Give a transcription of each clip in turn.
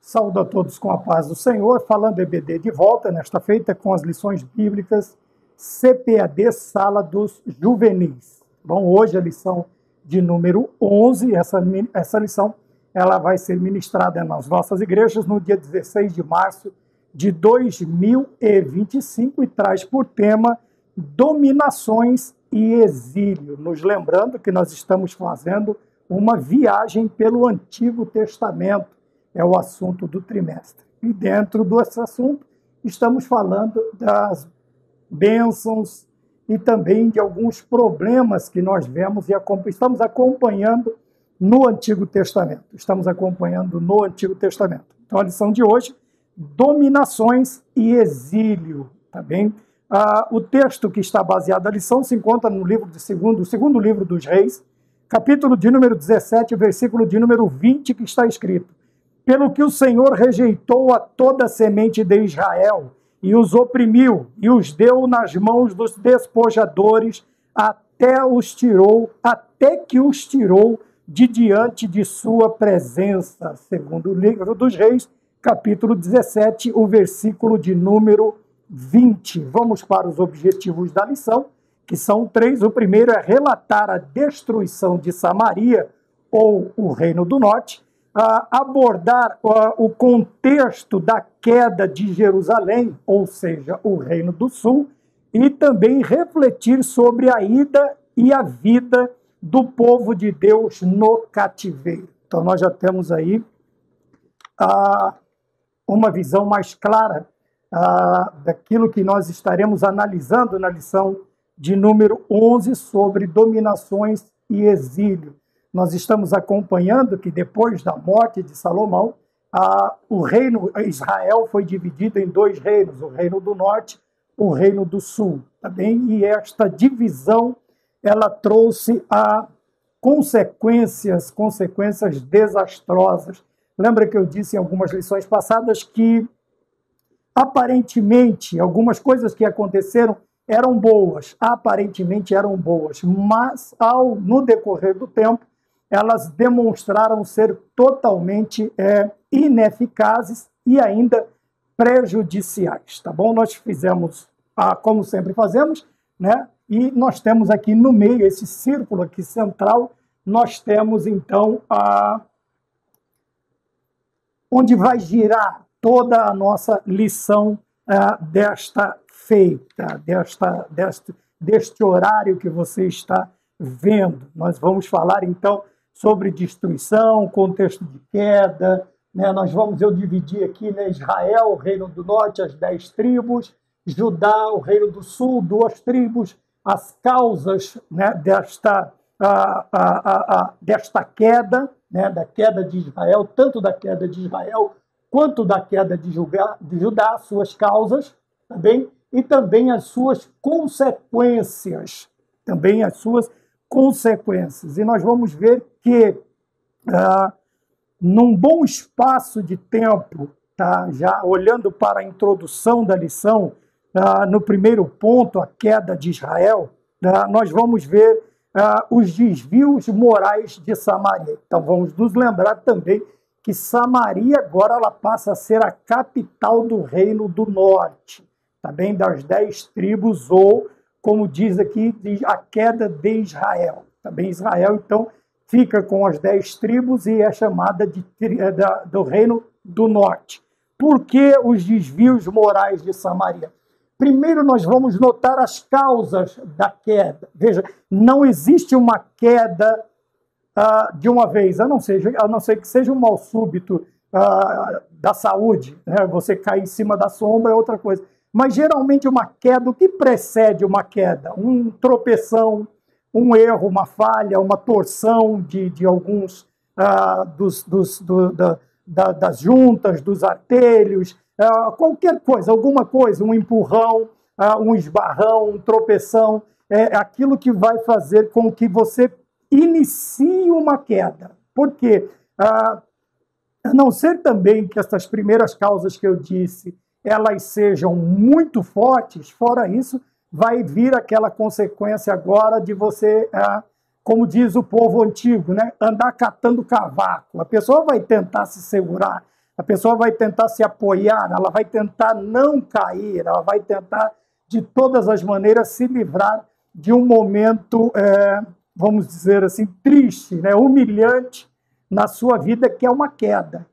Saúdo a todos com a paz do Senhor, falando EBD de volta nesta feita com as lições bíblicas CPAD Sala dos Juvenis. Bom, hoje a lição de número 11, essa lição ela vai ser ministrada nas nossas igrejas no dia 16 de março de 2025 e traz por tema dominações e exílio. Nos lembrando que nós estamos fazendo uma viagem pelo Antigo Testamento, é o assunto do trimestre. E dentro desse assunto, estamos falando das bênçãos e também de alguns problemas que nós vemos e estamos acompanhando no Antigo Testamento. Estamos acompanhando no Antigo Testamento. Então, a lição de hoje, dominações e exílio, tá bem? O texto que está baseado na lição se encontra no livro de segundo livro dos Reis, capítulo de número 17, versículo de número 20, que está escrito: pelo que o Senhor rejeitou a toda a semente de Israel, e os oprimiu, e os deu nas mãos dos despojadores, até que os tirou de diante de sua presença. Segundo o livro dos Reis, capítulo 17, o versículo de número 20. Vamos para os objetivos da lição, que são 3. O primeiro é relatar a destruição de Samaria, ou o Reino do Norte, abordar o contexto da queda de Jerusalém, ou seja, o Reino do Sul, e também refletir sobre a ida e a vida do povo de Deus no cativeiro. Então, nós já temos aí uma visão mais clara daquilo que nós estaremos analisando na lição de número 11 sobre dominações e exílio. Nós estamos acompanhando que depois da morte de Salomão, o reino Israel foi dividido em 2 reinos, o Reino do Norte, o Reino do Sul, tá bem? E esta divisão, ela trouxe consequências desastrosas. Lembra que eu disse em algumas lições passadas que, aparentemente, algumas coisas que aconteceram eram boas, mas no decorrer do tempo, elas demonstraram ser totalmente ineficazes e ainda prejudiciais, tá bom? Nós fizemos, como sempre fazemos, né? E nós temos aqui no meio, esse círculo aqui central, nós temos então onde vai girar toda a nossa lição desta feita, deste horário que você está vendo. Nós vamos falar então sobre destruição, contexto de queda, né? Eu dividi aqui, né, Israel, o Reino do Norte, as 10 tribos, Judá, o Reino do Sul, 2 tribos, as causas, né, desta queda, né, da queda de Israel, tanto da queda de Israel quanto da queda de Judá, suas causas, também, e também as suas consequências, E nós vamos ver que, num bom espaço de tempo, tá, já olhando para a introdução da lição, no primeiro ponto, a queda de Israel, nós vamos ver os desvios morais de Samaria. Então, vamos nos lembrar também que Samaria agora ela passa a ser a capital do Reino do Norte, tá bem? Das 10 tribos, ou, como diz aqui, a queda de Israel. Também Israel, então, fica com as 10 tribos e é chamada do Reino do Norte. Por que os desvios morais de Samaria? Primeiro, nós vamos notar as causas da queda. Veja, não existe uma queda de uma vez, a não ser que seja um mal súbito da saúde, né? Você cair em cima da sombra é outra coisa. Mas, geralmente, uma queda, o que precede uma queda? Um tropeção, um erro, uma falha, uma torção de alguns das juntas, dos artelhos, qualquer coisa, alguma coisa, um empurrão, um esbarrão, um tropeção, é aquilo que vai fazer com que você inicie uma queda. Por quê? A não ser também que essas primeiras causas que eu disse, elas sejam muito fortes, fora isso, vai vir aquela consequência agora de você, como diz o povo antigo, né, andar catando cavaco. A pessoa vai tentar se segurar A pessoa vai tentar se apoiar, ela vai tentar não cair, ela vai tentar, de todas as maneiras, se livrar de um momento, vamos dizer assim, triste, né, humilhante na sua vida, que é uma queda,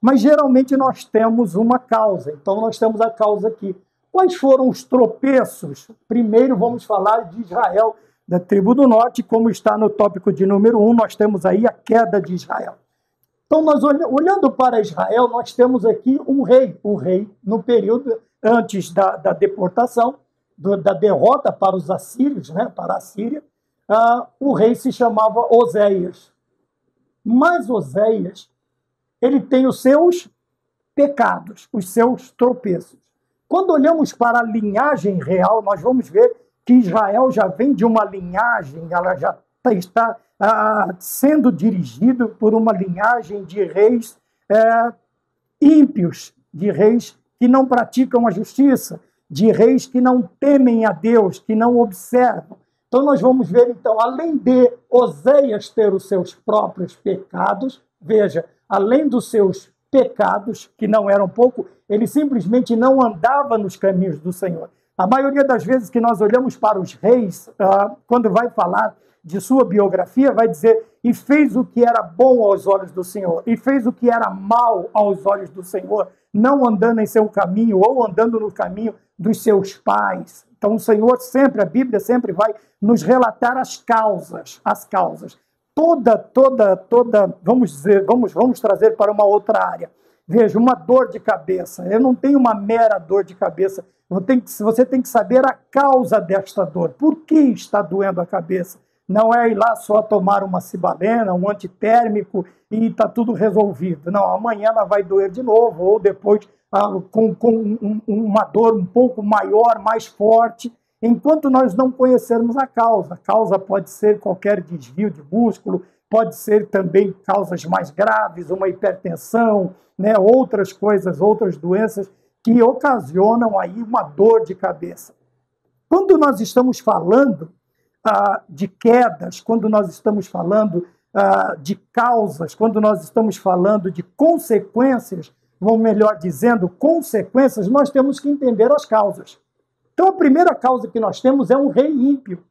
Mas, geralmente, nós temos uma causa. Então, nós temos a causa aqui. Quais foram os tropeços? Primeiro, vamos falar de Israel, da tribo do norte, como está no tópico de número 1, nós temos aí a queda de Israel. Então, nós olhando para Israel, nós temos aqui o rei no período antes da deportação, da derrota para os assírios, né, para a Síria, o rei se chamava Oséias. Mas Oséias, ele tem os seus pecados, os seus tropeços. Quando olhamos para a linhagem real, nós vamos ver que Israel já vem de uma linhagem, ela já está sendo dirigido por uma linhagem de reis ímpios, de reis que não praticam a justiça, de reis que não temem a Deus, que não observam. Então nós vamos ver, então, além de Oséias ter os seus próprios pecados, veja, além dos seus pecados, que não eram pouco, ele simplesmente não andava nos caminhos do Senhor. A maioria das vezes que nós olhamos para os reis, quando vai falar de sua biografia, vai dizer, e fez o que era bom aos olhos do Senhor, e fez o que era mal aos olhos do Senhor, não andando em seu caminho, ou andando no caminho dos seus pais. Então o Senhor sempre, a Bíblia sempre vai nos relatar as causas. Vamos trazer para uma outra área. Veja, uma dor de cabeça. Eu não tenho uma mera dor de cabeça. Você tem que saber a causa desta dor. Por que está doendo a cabeça? Não é ir lá só tomar uma cibalena, um antitérmico e está tudo resolvido. Não, amanhã ela vai doer de novo, ou depois com uma dor um pouco maior, mais forte, enquanto nós não conhecermos a causa. A causa pode ser qualquer desvio de músculo, pode ser também causas mais graves, uma hipertensão, né, outras coisas, outras doenças que ocasionam aí uma dor de cabeça. Quando nós estamos falando de quedas, quando nós estamos falando de causas, quando nós estamos falando de consequências, ou melhor dizendo, consequências, nós temos que entender as causas. Então, a primeira causa que nós temos é um rei ímpio.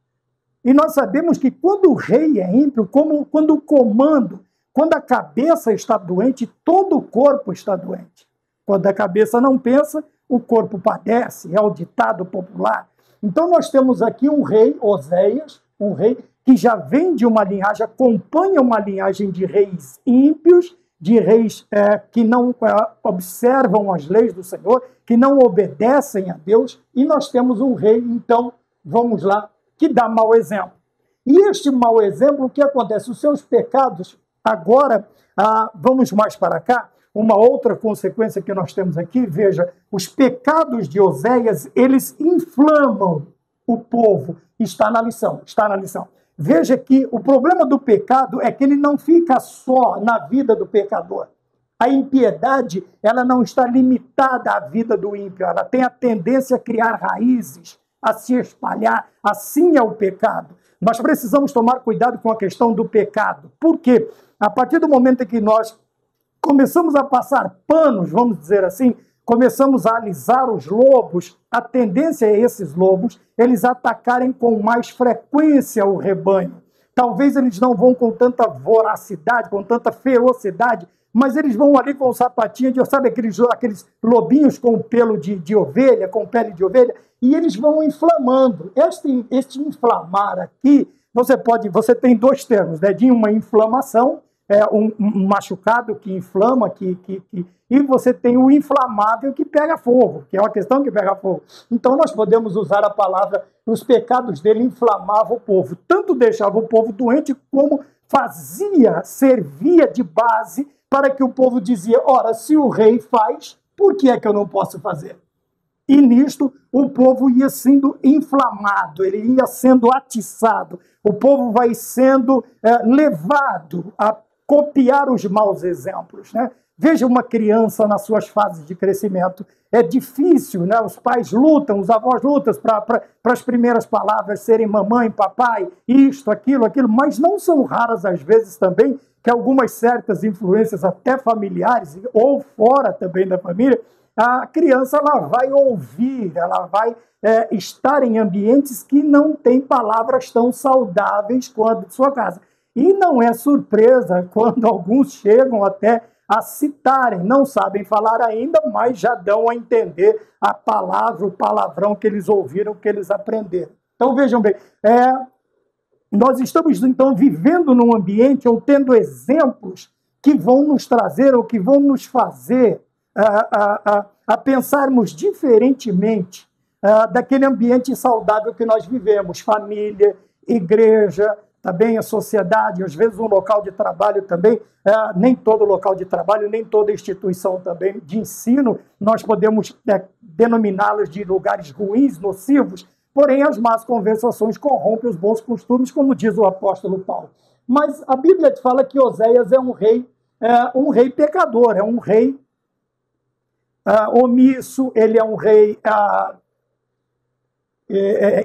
E nós sabemos que quando o rei é ímpio, quando o comando, quando a cabeça está doente, todo o corpo está doente. Quando a cabeça não pensa, o corpo padece, é o ditado popular. Então nós temos aqui um rei, Oséias, um rei que já vem de uma linhagem, acompanha uma linhagem de reis ímpios, de reis que não observam as leis do Senhor, que não obedecem a Deus, e nós temos um rei, então, vamos lá, que dá mau exemplo. E este mau exemplo, o que acontece? Os seus pecados, agora, vamos mais para cá, uma outra consequência que nós temos aqui, veja, os pecados de Oséias, eles inflamam o povo. Está na lição. Veja que o problema do pecado é que ele não fica só na vida do pecador. A impiedade, ela não está limitada à vida do ímpio, ela tem a tendência a criar raízes, a se espalhar. Assim é o pecado. Nós precisamos tomar cuidado com a questão do pecado. Por quê? A partir do momento em que nós começamos a passar panos, vamos dizer assim, começamos a alisar os lobos, a tendência é esses lobos, eles atacarem com mais frequência o rebanho. Talvez eles não vão com tanta voracidade, com tanta ferocidade, mas eles vão ali com o sapatinho de, sabe, aqueles lobinhos com pelo de ovelha, com pele de ovelha, e eles vão inflamando. Este inflamar aqui, você tem dois termos, né, de uma inflamação, um machucado que inflama, e você tem o inflamável que pega fogo, que é uma questão que pega fogo. Então nós podemos usar a palavra, os pecados dele inflamavam o povo, tanto deixava o povo doente, como servia de base para que o povo dizia, ora, se o rei faz, por que é que eu não posso fazer? E nisto o povo ia sendo inflamado, ele ia sendo atiçado, o povo vai sendo levado a copiar os maus exemplos, né? Veja uma criança nas suas fases de crescimento. É difícil, né? Os pais lutam, os avós lutam para as primeiras palavras serem mamãe, papai, isto, aquilo, mas não são raras às vezes também que algumas certas influências, até familiares, ou fora também da família, a criança ela vai ouvir, ela vai estar em ambientes que não têm palavras tão saudáveis quanto de sua casa. E não é surpresa quando alguns chegam até a citarem, não sabem falar ainda, mas já dão a entender a palavra, o palavrão que eles ouviram, que eles aprenderam. Então vejam bem, nós estamos então vivendo num ambiente ou tendo exemplos que vão nos trazer ou que vão nos fazer a pensarmos diferentemente daquele ambiente saudável que nós vivemos, família, igreja, também a sociedade, às vezes um local de trabalho também, nem todo local de trabalho, nem toda instituição também de ensino, nós podemos denominá-los de lugares ruins, nocivos, porém as más conversações corrompem os bons costumes, como diz o apóstolo Paulo. Mas a Bíblia fala que Oséias é um rei pecador, é um rei omisso, ele é um rei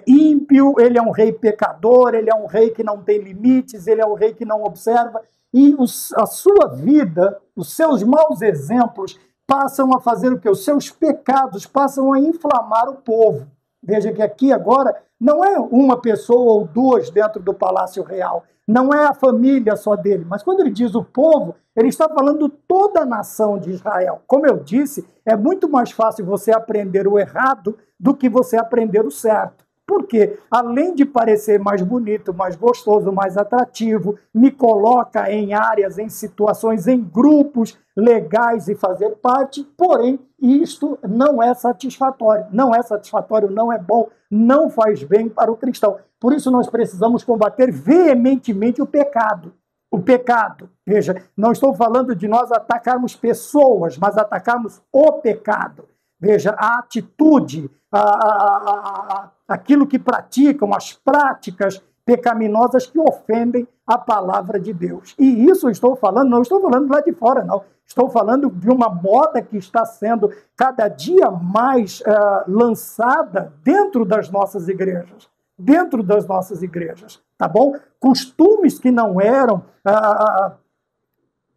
ímpio, ele é um rei pecador, ele é um rei que não tem limites, ele é um rei que não observa, e a sua vida, os seus maus exemplos passam a fazer o quê? Os seus pecados passam a inflamar o povo. Veja que aqui agora não é uma pessoa ou duas dentro do Palácio Real, não é a família só dele, mas quando ele diz o povo, ele está falando toda a nação de Israel. Como eu disse, é muito mais fácil você aprender o errado do que você aprender o certo. Porque, além de parecer mais bonito, mais gostoso, mais atrativo, me coloca em áreas, em situações, em grupos legais e fazer parte, porém, isto não é satisfatório. Não é satisfatório, não é bom, não faz bem para o cristão. Por isso, nós precisamos combater veementemente o pecado. O pecado, veja, não estou falando de nós atacarmos pessoas, mas atacarmos o pecado. Veja, a atitude, aquilo que praticam, as práticas pecaminosas que ofendem a palavra de Deus. E isso eu estou falando, não estou falando lá de fora, não. Estou falando de uma moda que está sendo cada dia mais lançada dentro das nossas igrejas. Dentro das nossas igrejas, tá bom? Costumes que não eram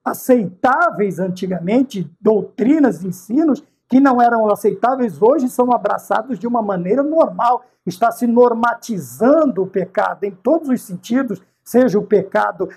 aceitáveis antigamente, doutrinas, ensinos, que não eram aceitáveis, hoje são abraçados de uma maneira normal. Está se normatizando o pecado em todos os sentidos, seja o pecado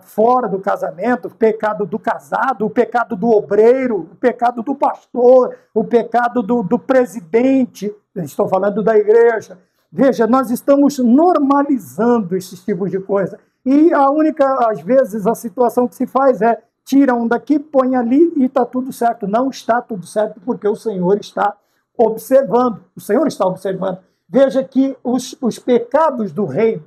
fora do casamento, o pecado do casado, o pecado do obreiro, o pecado do pastor, o pecado do presidente, estou falando da igreja. Veja, nós estamos normalizando esses tipos de coisa. E a única, às vezes, a situação que se faz é tira um daqui, põe ali e está tudo certo. Não está tudo certo porque o Senhor está observando. O Senhor está observando. Veja que os pecados do rei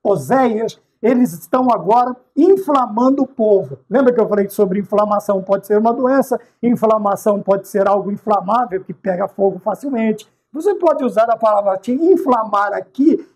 Oséias, eles estão agora inflamando o povo. Lembra que eu falei sobre inflamação pode ser uma doença, inflamação pode ser algo inflamável que pega fogo facilmente. Você pode usar a palavra inflamar aqui,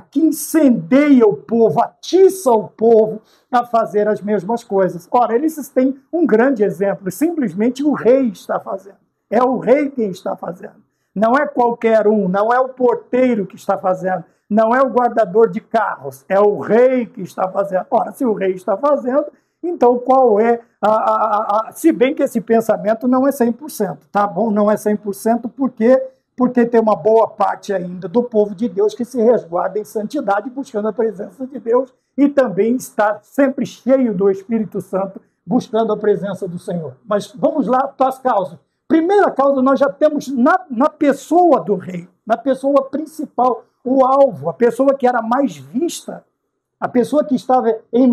que incendeia o povo, atiça o povo a fazer as mesmas coisas. Ora, eles têm um grande exemplo, simplesmente o rei está fazendo. É o rei quem está fazendo. Não é qualquer um, não é o porteiro que está fazendo, não é o guardador de carros, é o rei que está fazendo. Ora, se o rei está fazendo, então qual é se bem que esse pensamento não é 100%, tá bom? Não é 100% porque tem uma boa parte ainda do povo de Deus que se resguarda em santidade, buscando a presença de Deus e também está sempre cheio do Espírito Santo, buscando a presença do Senhor. Mas vamos lá para as causas. Primeira causa nós já temos na pessoa do rei, na pessoa principal, o alvo, a pessoa que era mais vista, a pessoa que estava em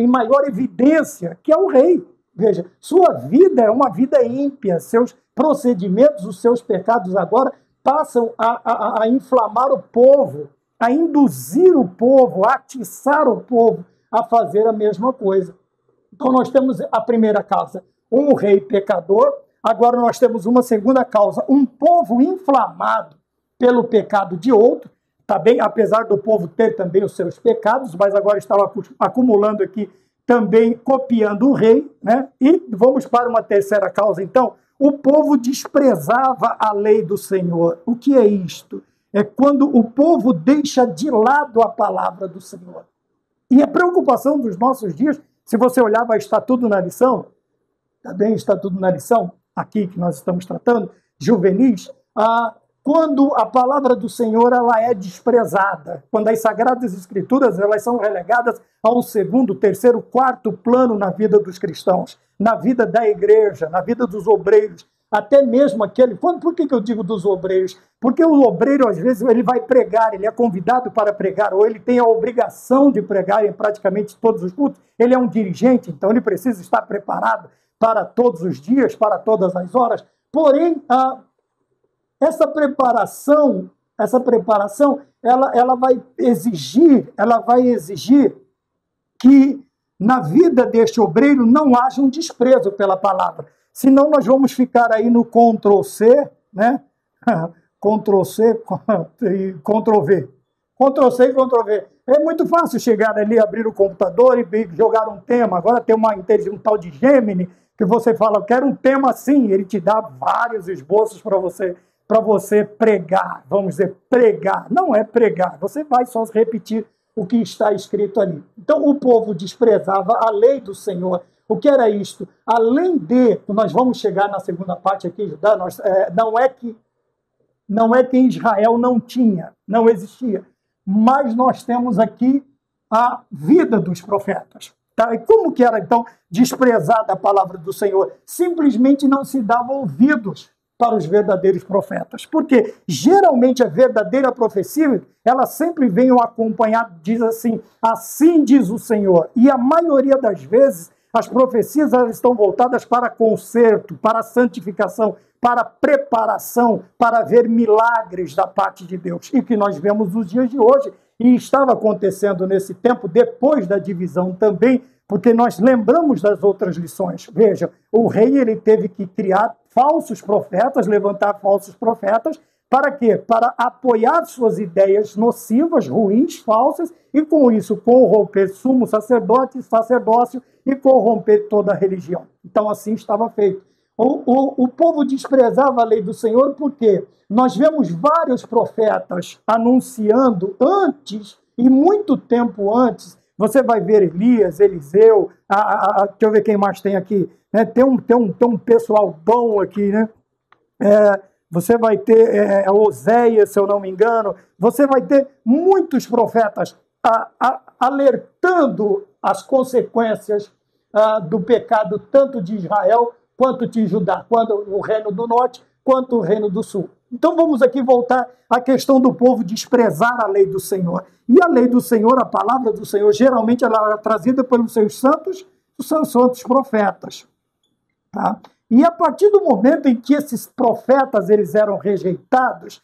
maior evidência, que é o rei. Veja, sua vida é uma vida ímpia, seus procedimentos, os seus pecados agora passam a inflamar o povo, a induzir o povo, a atiçar o povo a fazer a mesma coisa. Então nós temos a primeira causa, um rei pecador. Agora nós temos uma segunda causa, um povo inflamado pelo pecado de outro. Tá bem? Apesar do povo ter também os seus pecados, mas agora estava acumulando aqui também copiando o rei, né? E vamos para uma terceira causa, então. O povo desprezava a lei do Senhor. O que é isto? É quando o povo deixa de lado a palavra do Senhor. E a preocupação dos nossos dias, se você olhar, vai estar tudo na lição, também está tudo na lição, aqui que nós estamos tratando, juvenis, quando a palavra do Senhor ela é desprezada, quando as Sagradas Escrituras elas são relegadas ao segundo, terceiro, quarto plano na vida dos cristãos, na vida da igreja, na vida dos obreiros, até mesmo aquele... Por que eu digo dos obreiros? Porque o obreiro, às vezes, ele vai pregar, ele é convidado para pregar, ou ele tem a obrigação de pregar em praticamente todos os cultos, ele é um dirigente, então ele precisa estar preparado para todos os dias, para todas as horas. Porém, essa preparação, ela vai exigir que na vida deste obreiro não haja um desprezo pela palavra. Senão nós vamos ficar aí no Ctrl+C, né? Ctrl+C e Ctrl+V. Ctrl+C e Ctrl+V. É muito fácil chegar ali, abrir o computador e jogar um tema. Agora tem um tal de Gemini, que você fala, eu quero um tema assim, ele te dá vários esboços para você pregar, vamos dizer, pregar. Não é pregar, você vai só repetir o que está escrito ali. Então, o povo desprezava a lei do Senhor. O que era isto? Além de, nós vamos chegar na segunda parte aqui, Judá, não é que em Israel não existia, mas nós temos aqui a vida dos profetas. Tá? E como que era, então, desprezada a palavra do Senhor? Simplesmente não se dava ouvidos para os verdadeiros profetas. Porque, geralmente, a verdadeira profecia, ela sempre vem acompanhada, diz assim diz o Senhor. E a maioria das vezes, as profecias elas estão voltadas para conserto, para santificação, para preparação, para ver milagres da parte de Deus. E que nós vemos nos dias de hoje, e estava acontecendo nesse tempo, depois da divisão também, porque nós lembramos das outras lições. Veja, o rei ele teve que criar falsos profetas, levantar falsos profetas, para quê? Para apoiar suas ideias nocivas, ruins, falsas, e com isso corromper sumo sacerdócio e corromper toda a religião. Então assim estava feito. O povo desprezava a lei do Senhor porque nós vemos vários profetas anunciando antes, e muito tempo antes. Você vai ver Elias, Eliseu, deixa eu ver quem mais tem aqui. Né? Tem um pessoal bom aqui, né? Você vai ter Oséias, se eu não me engano. Você vai ter muitos profetas alertando as consequências do pecado, tanto de Israel quanto de Judá, quanto o reino do norte, quanto o reino do sul. Então vamos aqui voltar à questão do povo desprezar a lei do Senhor. E a lei do Senhor, a palavra do Senhor, geralmente ela era trazida pelos seus santos profetas. Tá? E a partir do momento em que esses profetas eles eram rejeitados,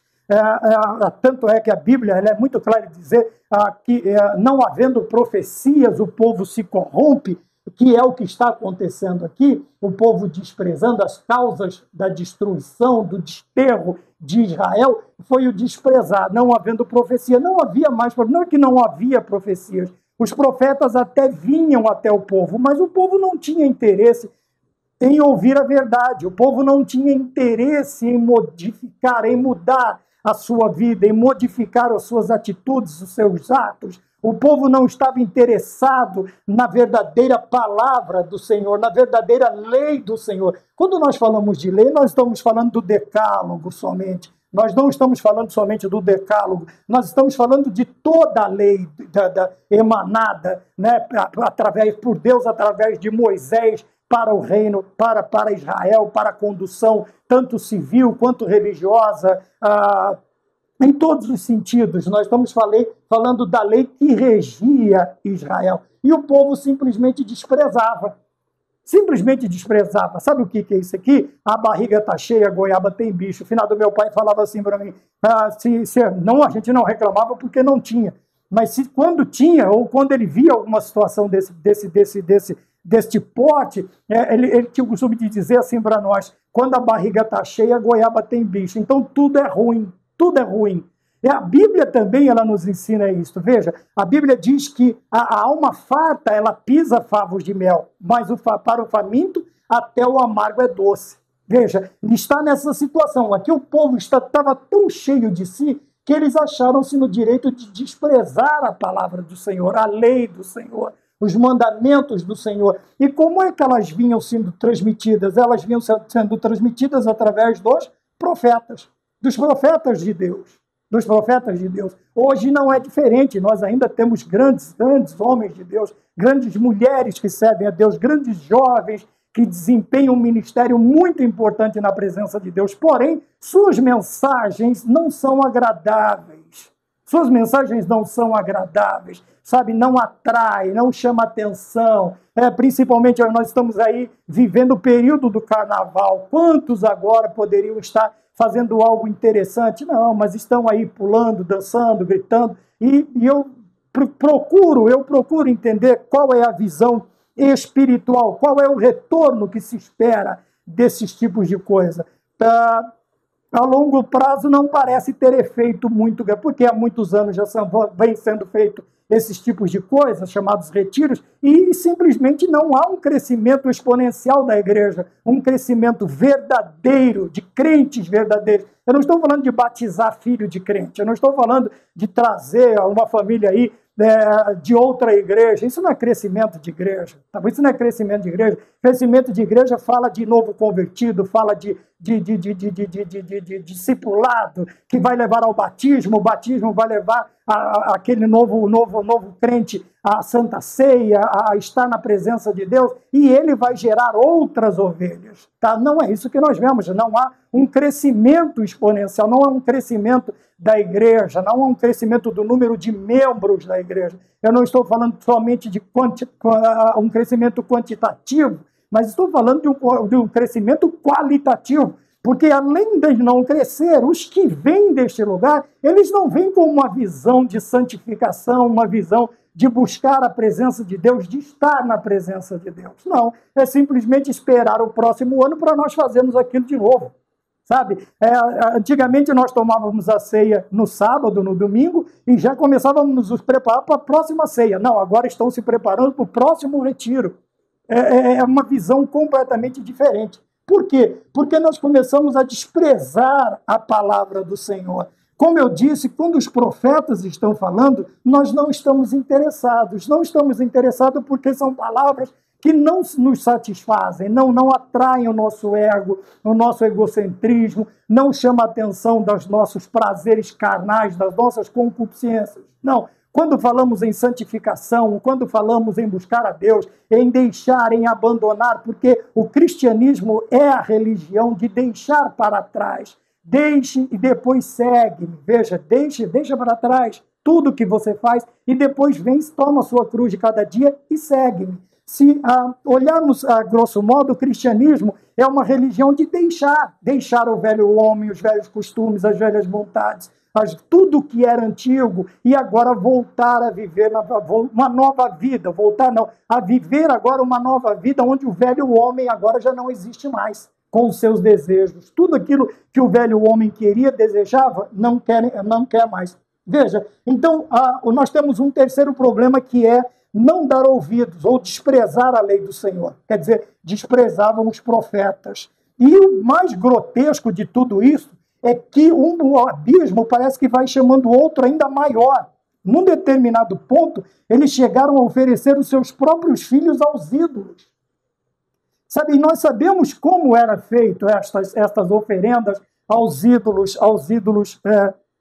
tanto é que a Bíblia ela é muito clara em dizer que não havendo profecias, o povo se corrompe, que é o que está acontecendo aqui, o povo desprezando as causas da destruição, do desterro de Israel, foi o desprezar, não havendo profecia. Não havia mais, não é que não havia profecias, os profetas até vinham até o povo, mas o povo não tinha interesse em ouvir a verdade, o povo não tinha interesse em modificar, em mudar a sua vida, em modificar as suas atitudes, os seus atos. O povo não estava interessado na verdadeira palavra do Senhor, na verdadeira lei do Senhor. Quando nós falamos de lei, nós estamos falando do decálogo somente. Nós não estamos falando somente do decálogo, nós estamos falando de toda a lei emanada, né, por Deus, através de Moisés, para o reino, para Israel, para a condução, tanto civil quanto religiosa, em todos os sentidos. Nós estamos falando da lei que regia Israel. E o povo simplesmente desprezava. Simplesmente desprezava. Sabe o que é isso aqui? A barriga está cheia, a goiaba tem bicho. O final do meu pai falava assim para mim, não, a gente não reclamava porque não tinha. Mas quando tinha, ou quando ele via alguma situação deste porte, ele tinha o costume de dizer assim para nós, quando a barriga está cheia, a goiaba tem bicho. Então tudo é ruim. Tudo é ruim. E a Bíblia também ela nos ensina isso. Veja, a Bíblia diz que a alma farta ela pisa favos de mel, mas para o faminto até o amargo é doce. Veja, está nessa situação. Aqui o povo estava tão cheio de si que eles acharam-se no direito de desprezar a palavra do Senhor, a lei do Senhor, os mandamentos do Senhor. E como é que elas vinham sendo transmitidas? Elas vinham sendo transmitidas através dos profetas de Deus. Dos profetas de Deus. Hoje não é diferente, nós ainda temos grandes homens de Deus, grandes mulheres que servem a Deus, grandes jovens que desempenham um ministério muito importante na presença de Deus, porém, suas mensagens não são agradáveis. Suas mensagens não são agradáveis, sabe? Não atrai, não chama atenção. Principalmente nós estamos aí vivendo o período do carnaval. Quantos agora poderiam estar fazendo algo interessante? Não, mas estão aí pulando, dançando, gritando. E eu procuro entender qual é a visão espiritual, qual é o retorno que se espera desses tipos de coisa. A longo prazo não parece ter efeito muito grande, porque há muitos anos já vem sendo feito esses tipos de coisas, chamados retiros, e simplesmente não há um crescimento exponencial da igreja, um crescimento verdadeiro, de crentes verdadeiros. Eu não estou falando de batizar filho de crente, eu não estou falando de trazer uma família aí de outra igreja. Isso não é crescimento de igreja, tá bom? Isso não é crescimento de igreja. Crescimento de igreja fala de novo convertido, fala de discipulado, que vai levar ao batismo, o batismo vai levar aquele novo crente à Santa Ceia, a estar na presença de Deus, e ele vai gerar outras ovelhas, tá? Não é isso que nós vemos, não há um crescimento exponencial, não há um crescimento da igreja, não há um crescimento do número de membros da igreja. Eu não estou falando somente de um crescimento quantitativo, mas estou falando de um crescimento qualitativo, porque além de não crescer, os que vêm deste lugar, eles não vêm com uma visão de santificação, uma visão de buscar a presença de Deus, de estar na presença de Deus. Não, é simplesmente esperar o próximo ano para nós fazermos aquilo de novo. Sabe? Antigamente nós tomávamos a ceia no sábado, no domingo, e já começávamos a nos preparar para a próxima ceia. Não, agora estão se preparando para o próximo retiro. É uma visão completamente diferente. Por quê? Porque nós começamos a desprezar a palavra do Senhor. Como eu disse, quando os profetas estão falando, nós não estamos interessados. Não estamos interessados porque são palavras que não nos satisfazem, não atraem o nosso ego, o nosso egocentrismo, não chama a atenção dos nossos prazeres carnais, das nossas concupiscências. Não. Quando falamos em santificação, quando falamos em buscar a Deus, em deixar, em abandonar, porque o cristianismo é a religião de deixar para trás. Deixe e depois segue. Veja, deixa para trás tudo que você faz e depois vem, toma a sua cruz de cada dia e segue-me. Se olharmos a grosso modo, o cristianismo é uma religião de deixar o velho homem, os velhos costumes, as velhas vontades, tudo que era antigo, e agora voltar a viver uma nova vida, a viver agora uma nova vida onde o velho homem agora já não existe mais, com os seus desejos. Tudo aquilo que o velho homem queria, desejava, não quer mais. Veja, então nós temos um terceiro problema, que é não dar ouvidos ou desprezar a lei do Senhor. Quer dizer, desprezavam os profetas. E o mais grotesco de tudo isso é que um abismo parece que vai chamando outro ainda maior. Num determinado ponto, eles chegaram a oferecer os seus próprios filhos aos ídolos. Sabe, e nós sabemos como era feito estas oferendas aos ídolos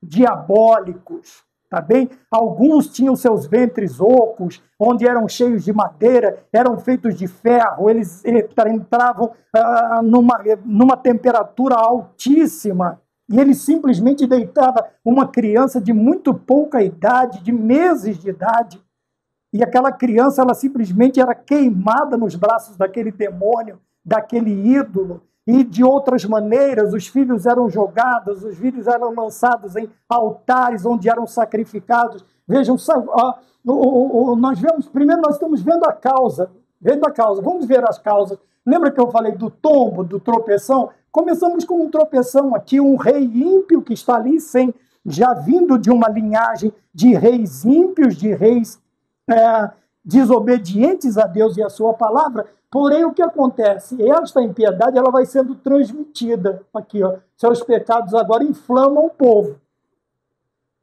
diabólicos. Tá bem? Alguns tinham seus ventres ocos, onde eram cheios de madeira, eram feitos de ferro, eles entravam numa temperatura altíssima, e ele simplesmente deitava uma criança de muito pouca idade, de meses de idade, e aquela criança ela simplesmente era queimada nos braços daquele demônio, daquele ídolo. E de outras maneiras, os filhos eram jogados, os filhos eram lançados em altares onde eram sacrificados. Vejam, primeiro nós estamos vendo a causa, vamos ver as causas. Lembra que eu falei do tombo, do tropeção? Começamos com um tropeção aqui, um rei ímpio que está ali sem já vindo de uma linhagem de reis ímpios, de reis desobedientes a Deus e a sua palavra. Porém, o que acontece? Esta impiedade ela vai sendo transmitida. Aqui, ó, seus pecados agora inflamam o povo.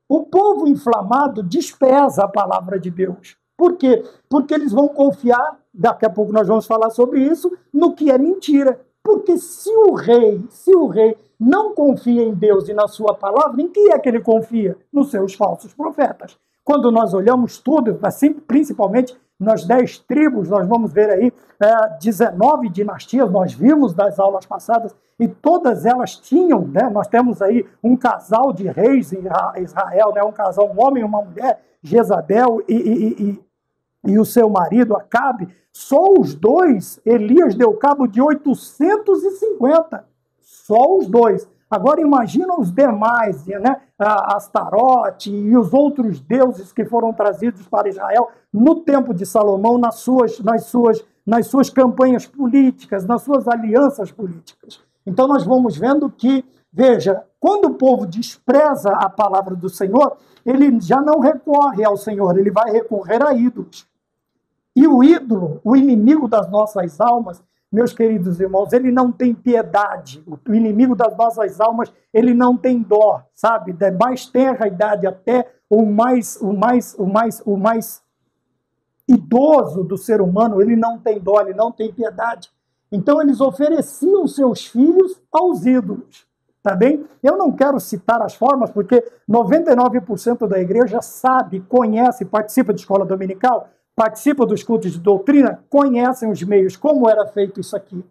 O povo inflamado despreza a palavra de Deus. Por quê? Porque eles vão confiar, daqui a pouco nós vamos falar sobre isso, no que é mentira. Porque se o rei não confia em Deus e na sua palavra, em que é que ele confia? Nos seus falsos profetas. Quando nós olhamos tudo, assim, principalmente nas 10 tribos, nós vamos ver aí 19 dinastias, nós vimos das aulas passadas, e todas elas tinham, né, nós temos aí um casal de reis em Israel, né, um casal, um homem e uma mulher, Jezabel e o seu marido Acabe. Só os dois, Elias deu cabo de 850, só os dois. Agora imagina os demais, né? Astarote e os outros deuses que foram trazidos para Israel no tempo de Salomão, nas suas campanhas políticas, nas suas alianças políticas. Então nós vamos vendo que, veja, quando o povo despreza a palavra do Senhor, ele já não recorre ao Senhor, ele vai recorrer a ídolos. E o ídolo, o inimigo das nossas almas, meus queridos irmãos, ele não tem piedade. O inimigo das nossas almas, ele não tem dó, sabe? Da mais tenra idade até o mais idoso do ser humano, ele não tem dó, ele não tem piedade. Então eles ofereciam seus filhos aos ídolos, tá bem? Eu não quero citar as formas, porque 99% da igreja sabe, conhece, participa de escola dominical, participa dos cultos de doutrina, conhecem os meios, como era feito isso aqui,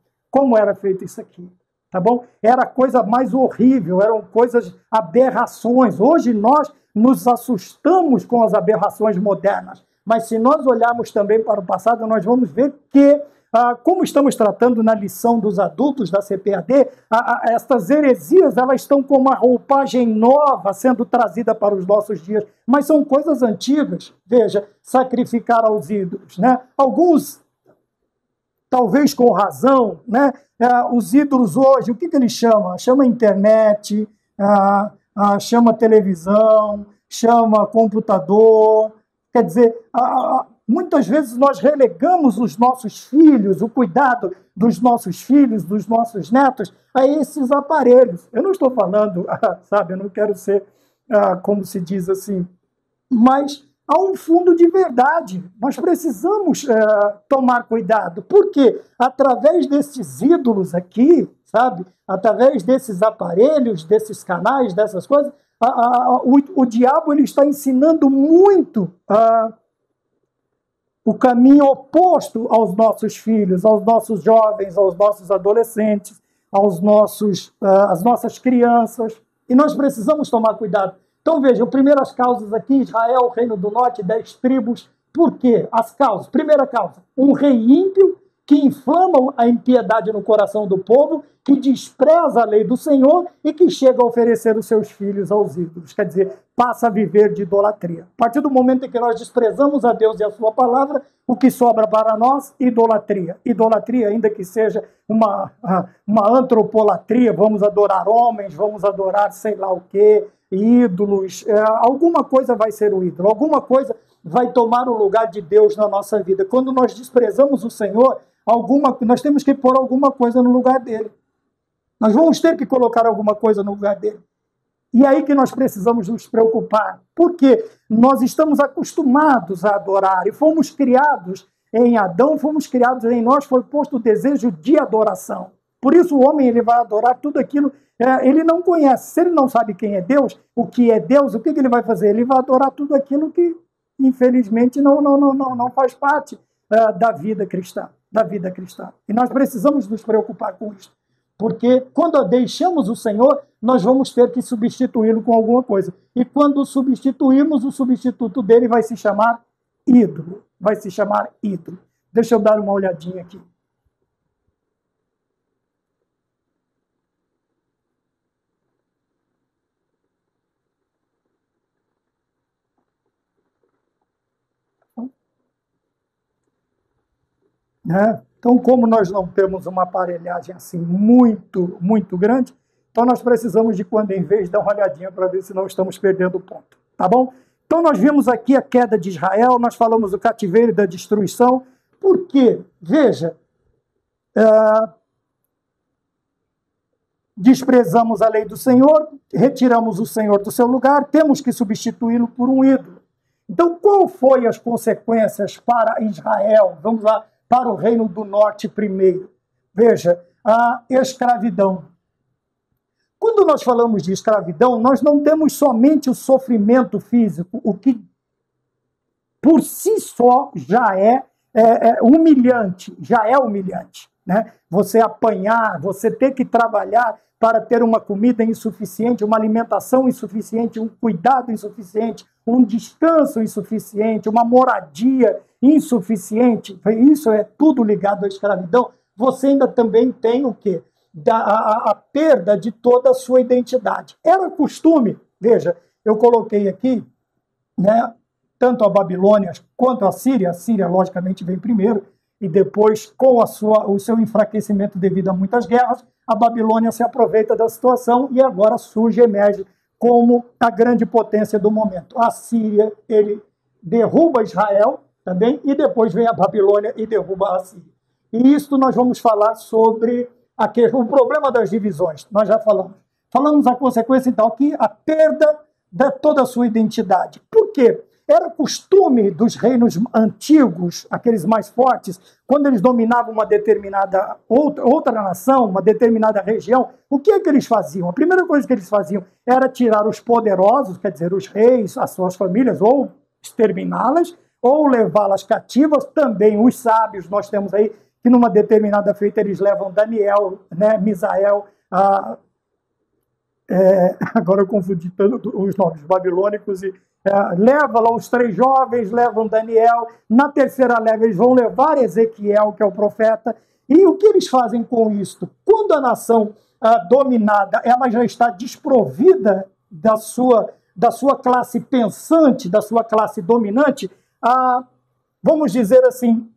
tá bom? Era a coisa mais horrível, eram coisas, aberrações. Hoje nós nos assustamos com as aberrações modernas, mas se nós olharmos também para o passado, nós vamos ver que, como estamos tratando na lição dos adultos da CPAD, estas heresias, elas estão com uma roupagem nova sendo trazida para os nossos dias, mas são coisas antigas. Veja, sacrificar aos ídolos, né? Alguns, talvez com razão, né? Os ídolos hoje, o que eles chamam? Chama internet, chama televisão, chama computador. Quer dizer, muitas vezes nós relegamos os nossos filhos, o cuidado dos nossos filhos, dos nossos netos, a esses aparelhos. Eu não estou falando, sabe, eu não quero ser, como se diz assim, mas há um fundo de verdade. Nós precisamos tomar cuidado, porque através desses ídolos aqui, sabe, através desses aparelhos, desses canais, dessas coisas, o diabo ele está ensinando muito o caminho oposto aos nossos filhos, aos nossos jovens, aos nossos adolescentes, às nossas crianças. E nós precisamos tomar cuidado. Então, vejam, primeiras causas aqui, Israel, Reino do Norte, 10 tribos. Por quê? As causas. Primeira causa, um rei ímpio que inflama a impiedade no coração do povo, que despreza a lei do Senhor e que chega a oferecer os seus filhos aos ídolos. Quer dizer, passa a viver de idolatria. A partir do momento em que nós desprezamos a Deus e a sua palavra, o que sobra para nós? Idolatria. Idolatria, ainda que seja uma antropolatria, vamos adorar homens, vamos adorar sei lá o quê, ídolos, alguma coisa vai ser o ídolo, alguma coisa vai tomar o lugar de Deus na nossa vida. Quando nós desprezamos o Senhor, nós temos que pôr alguma coisa no lugar dele. Nós vamos ter que colocar alguma coisa no lugar dele. E é aí que nós precisamos nos preocupar, porque nós estamos acostumados a adorar e fomos criados em Adão, fomos criados em nós, foi posto o desejo de adoração. Por isso o homem ele vai adorar tudo aquilo, ele não conhece. Se ele não sabe quem é Deus, o que é Deus, o que ele vai fazer? Ele vai adorar tudo aquilo que, infelizmente, não faz parte da vida cristã. E nós precisamos nos preocupar com isso. Porque quando deixamos o Senhor, nós vamos ter que substituí-lo com alguma coisa. E quando o substituímos, o substituto dele vai se chamar ídolo. Deixa eu dar uma olhadinha aqui. Então, como nós não temos uma aparelhagem assim muito grande, Então nós precisamos de quando em vez dar uma olhadinha para ver se não estamos perdendo o ponto, tá bom? Então nós vimos aqui a queda de Israel, nós falamos do cativeiro e da destruição. Por quê? Veja, desprezamos a lei do Senhor, retiramos o Senhor do seu lugar, temos que substituí-lo por um ídolo. Então, qual foi as consequências para Israel? Vamos lá, para o Reino do Norte primeiro. Veja, a escravidão. Quando nós falamos de escravidão, nós não temos somente o sofrimento físico, o que por si só já é humilhante, né? Você apanhar, você ter que trabalhar para ter uma comida insuficiente, uma alimentação insuficiente, um cuidado insuficiente, um descanso insuficiente, uma moradia insuficiente, isso é tudo ligado à escravidão. Você ainda também tem o quê? A perda de toda a sua identidade. Era costume, veja, eu coloquei aqui, né, tanto a Babilônia quanto a Síria logicamente vem primeiro, e depois, com o seu enfraquecimento devido a muitas guerras, a Babilônia se aproveita da situação e agora surge, emerge como a grande potência do momento. A Síria, ele derruba Israel também, e depois vem a Babilônia e derruba a Síria. E isso nós vamos falar sobre o problema das divisões, nós já falamos. Falamos a consequência, então, aqui, a perda de toda a sua identidade. Por quê? Era costume dos reinos antigos, aqueles mais fortes, quando eles dominavam uma determinada outra nação, uma determinada região, o que é que eles faziam? A primeira coisa que eles faziam era tirar os poderosos, quer dizer, os reis, as suas famílias, ou exterminá-las, ou levá-las cativas, também os sábios, nós temos aí que numa determinada feita eles levam Daniel, né, Misael, agora eu confundi os nomes babilônicos, e leva lá os 3 jovens, levam Daniel, na terceira leva eles vão levar Ezequiel, que é o profeta, e o que eles fazem com isto? Quando a nação dominada, ela já está desprovida da sua classe pensante, da sua classe dominante, vamos dizer assim,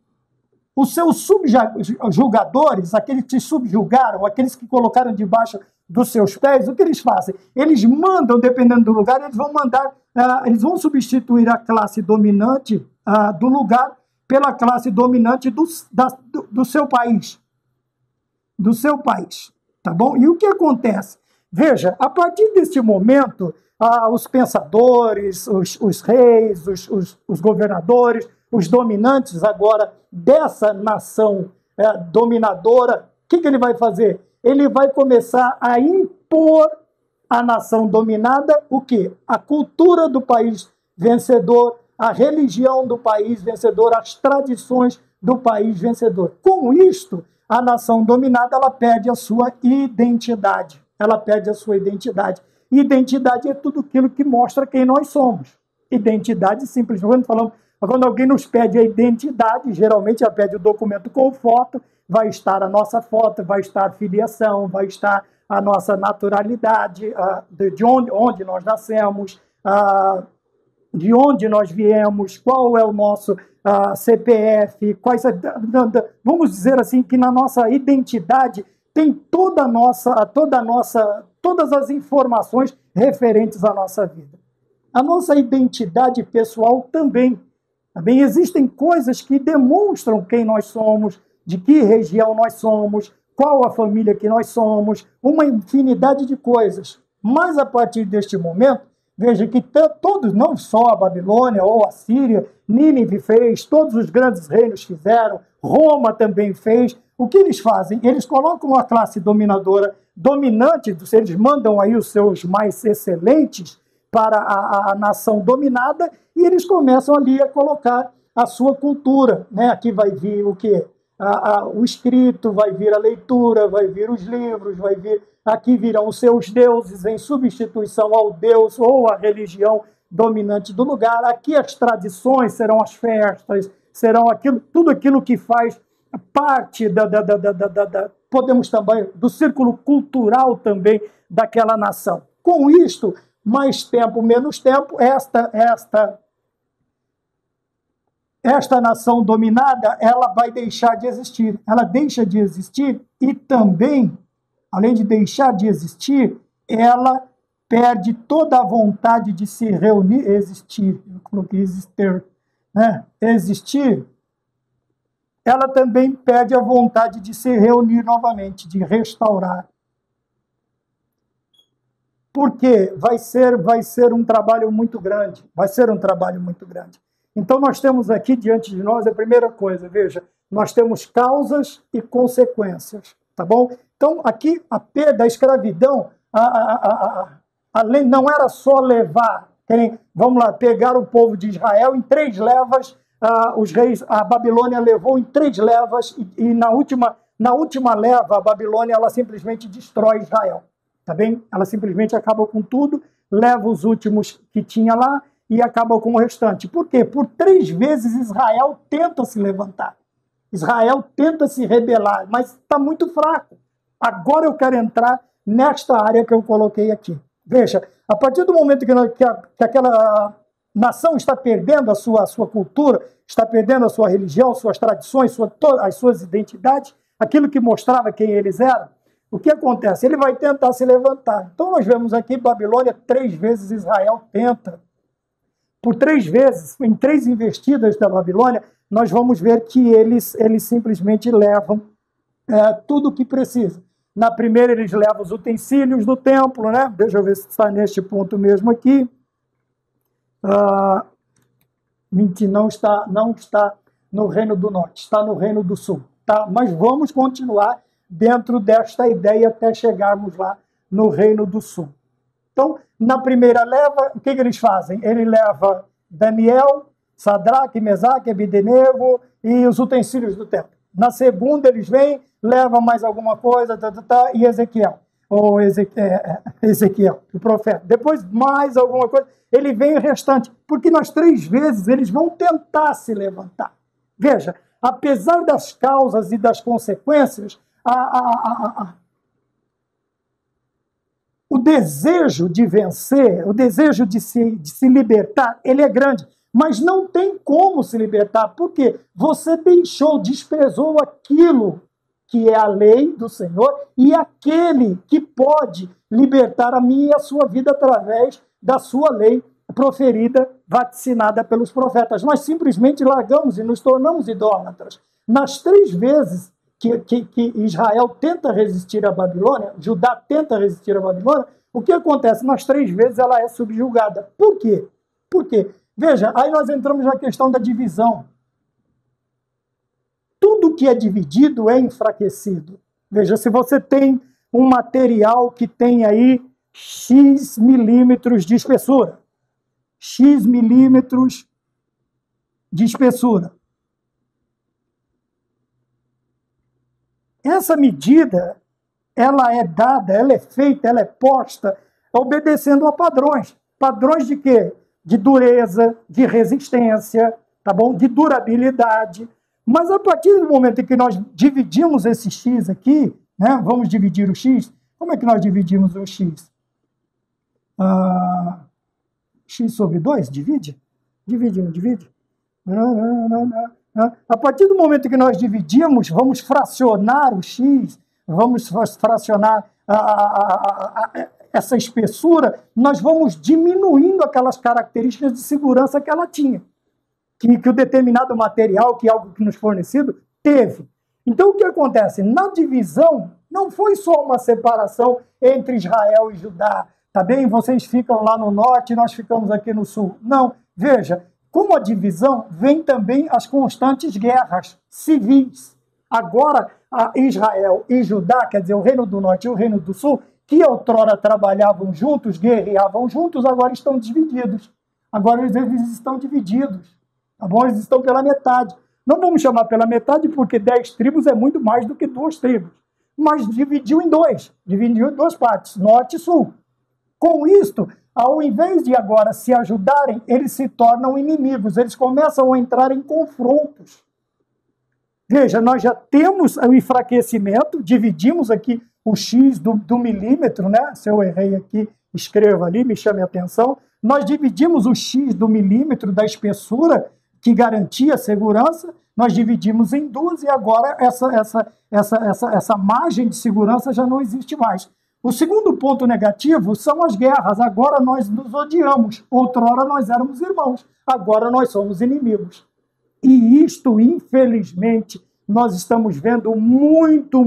os seus subjugadores, aqueles que subjugaram, aqueles que colocaram debaixo dos seus pés, o que eles fazem? Eles mandam, dependendo do lugar, eles vão substituir a classe dominante do lugar pela classe dominante do seu país. Do seu país, tá bom? E o que acontece? Veja, a partir deste momento, os pensadores, os reis, os governadores, os dominantes agora dessa nação dominadora, o que ele vai fazer? Ele vai começar a impor à nação dominada o quê? A cultura do país vencedor, a religião do país vencedor, as tradições do país vencedor. Com isto, a nação dominada ela perde a sua identidade. Ela perde a sua identidade. Identidade é tudo aquilo que mostra quem nós somos. Identidade, simplesmente falando, quando alguém nos pede a identidade, geralmente já pede o documento com foto, vai estar a nossa foto, vai estar a filiação, vai estar a nossa naturalidade, de onde nós nascemos, de onde nós viemos, qual é o nosso CPF, vamos dizer assim que na nossa identidade tem todas as informações referentes à nossa vida. A nossa identidade pessoal também existem coisas que demonstram quem nós somos, de que região nós somos, qual a família que nós somos, uma infinidade de coisas. Mas a partir deste momento, veja que todos, não só a Babilônia ou a Síria, Nínive fez, todos os grandes reinos fizeram, Roma também fez. O que eles fazem? Eles colocam a classe dominadora dominante, eles mandam aí os seus mais excelentes para a nação dominada e eles começam ali a colocar a sua cultura, né? Aqui vai vir o quê? O escrito, vai vir a leitura, vai vir os livros, aqui virão os seus deuses em substituição ao Deus ou à religião dominante do lugar. Aqui as tradições serão as festas, serão tudo aquilo que faz parte podemos também, do círculo cultural também daquela nação. Com isto, mais tempo, menos tempo, esta nação dominada, ela vai deixar de existir. Ela deixa de existir e também além de deixar de existir, ela perde toda a vontade de se reunir, existir, eu coloquei existir, né? Existir, ela também perde a vontade de se reunir novamente, de restaurar. Porque vai ser um trabalho muito grande, vai ser um trabalho muito grande. Então nós temos aqui diante de nós a primeira coisa, veja, nós temos causas e consequências, tá bom? Então aqui a perda da escravidão, a lei não era só levar, vamos lá, pegar o povo de Israel em 3 levas, os reis, a Babilônia levou em 3 levas e na última leva a Babilônia ela simplesmente destrói Israel. Tá bem? Ela simplesmente acaba com tudo, leva os últimos que tinha lá e acaba com o restante. Por quê? Por 3 vezes Israel tenta se levantar. Israel tenta se rebelar, mas está muito fraco. Agora eu quero entrar nesta área que eu coloquei aqui. Veja, a partir do momento que aquela nação está perdendo a sua cultura, está perdendo a sua religião, suas tradições, as suas identidades, aquilo que mostrava quem eles eram, o que acontece? Ele vai tentar se levantar. Então nós vemos aqui Babilônia, 3 vezes Israel tenta. Por 3 vezes, em 3 investidas da Babilônia, nós vamos ver que eles simplesmente levam tudo o que precisa. Na primeira eles levam os utensílios do templo, né? Deixa eu ver se está neste ponto mesmo aqui. Não está no Reino do Norte, está no Reino do Sul. Tá? Mas vamos continuar dentro desta ideia até chegarmos lá no Reino do Sul. Então, na primeira leva, o que eles fazem? Ele leva Daniel, Sadraque, Mesaque, Abdenego e os utensílios do templo. Na segunda, eles vêm, levam mais alguma coisa, e Ezequiel, o profeta. Depois, mais alguma coisa, ele vem o restante, porque nas 3 vezes eles vão tentar se levantar. Veja, apesar das causas e das consequências, o desejo de vencer, o desejo de se libertar, ele é grande, mas não tem como se libertar, porque você desprezou aquilo que é a lei do Senhor e aquele que pode libertar a minha e a sua vida através da sua lei proferida, vaticinada pelos profetas. Nós simplesmente largamos e nos tornamos idólatras. Nas 3 vezes que Israel tenta resistir à Babilônia, Judá tenta resistir à Babilônia, o que acontece? Nas 3 vezes ela é subjugada. Por quê? Por quê? Veja, aí nós entramos na questão da divisão. Tudo que é dividido é enfraquecido. Veja, se você tem um material que tem aí X milímetros de espessura, X milímetros de espessura, essa medida, ela é dada, ela é feita, ela é posta obedecendo a padrões. Padrões de quê? De dureza, de resistência, tá bom? De durabilidade. Mas a partir do momento em que nós dividimos esse X aqui, né? Vamos dividir o X. Como é que nós dividimos o X? X sobre 2? Divide? Divide, não divide? Não. A partir do momento que nós dividimos, vamos fracionar o X, vamos fracionar essa espessura, nós vamos diminuindo aquelas características de segurança que ela tinha, que o determinado material, que algo que nos fornecido, teve. Então, o que acontece? Na divisão, não foi só uma separação entre Israel e Judá, tá bem? Vocês ficam lá no norte e nós ficamos aqui no sul. Não, veja, com a divisão, vem também as constantes guerras civis. Agora, Israel e Judá, quer dizer, o Reino do Norte e o Reino do Sul, que outrora trabalhavam juntos, guerreavam juntos, agora estão divididos. Agora eles estão divididos. Tá bom? Eles estão pela metade. Não vamos chamar pela metade, porque 10 tribos é muito mais do que 2 tribos. Mas dividiu em 2. Dividiu em 2 partes, norte e sul. Com isto, ao invés de agora se ajudarem, eles se tornam inimigos, eles começam a entrar em confrontos. Veja, nós já temos o enfraquecimento, dividimos aqui o X do milímetro, né? Se eu errei aqui, escreva ali, me chame a atenção. Nós dividimos o X do milímetro da espessura, que garantia a segurança, nós dividimos em duas e agora essa margem de segurança já não existe mais. O segundo ponto negativo são as guerras. Agora nós nos odiamos. Outrora nós éramos irmãos. Agora nós somos inimigos. E isto, infelizmente, nós estamos vendo muito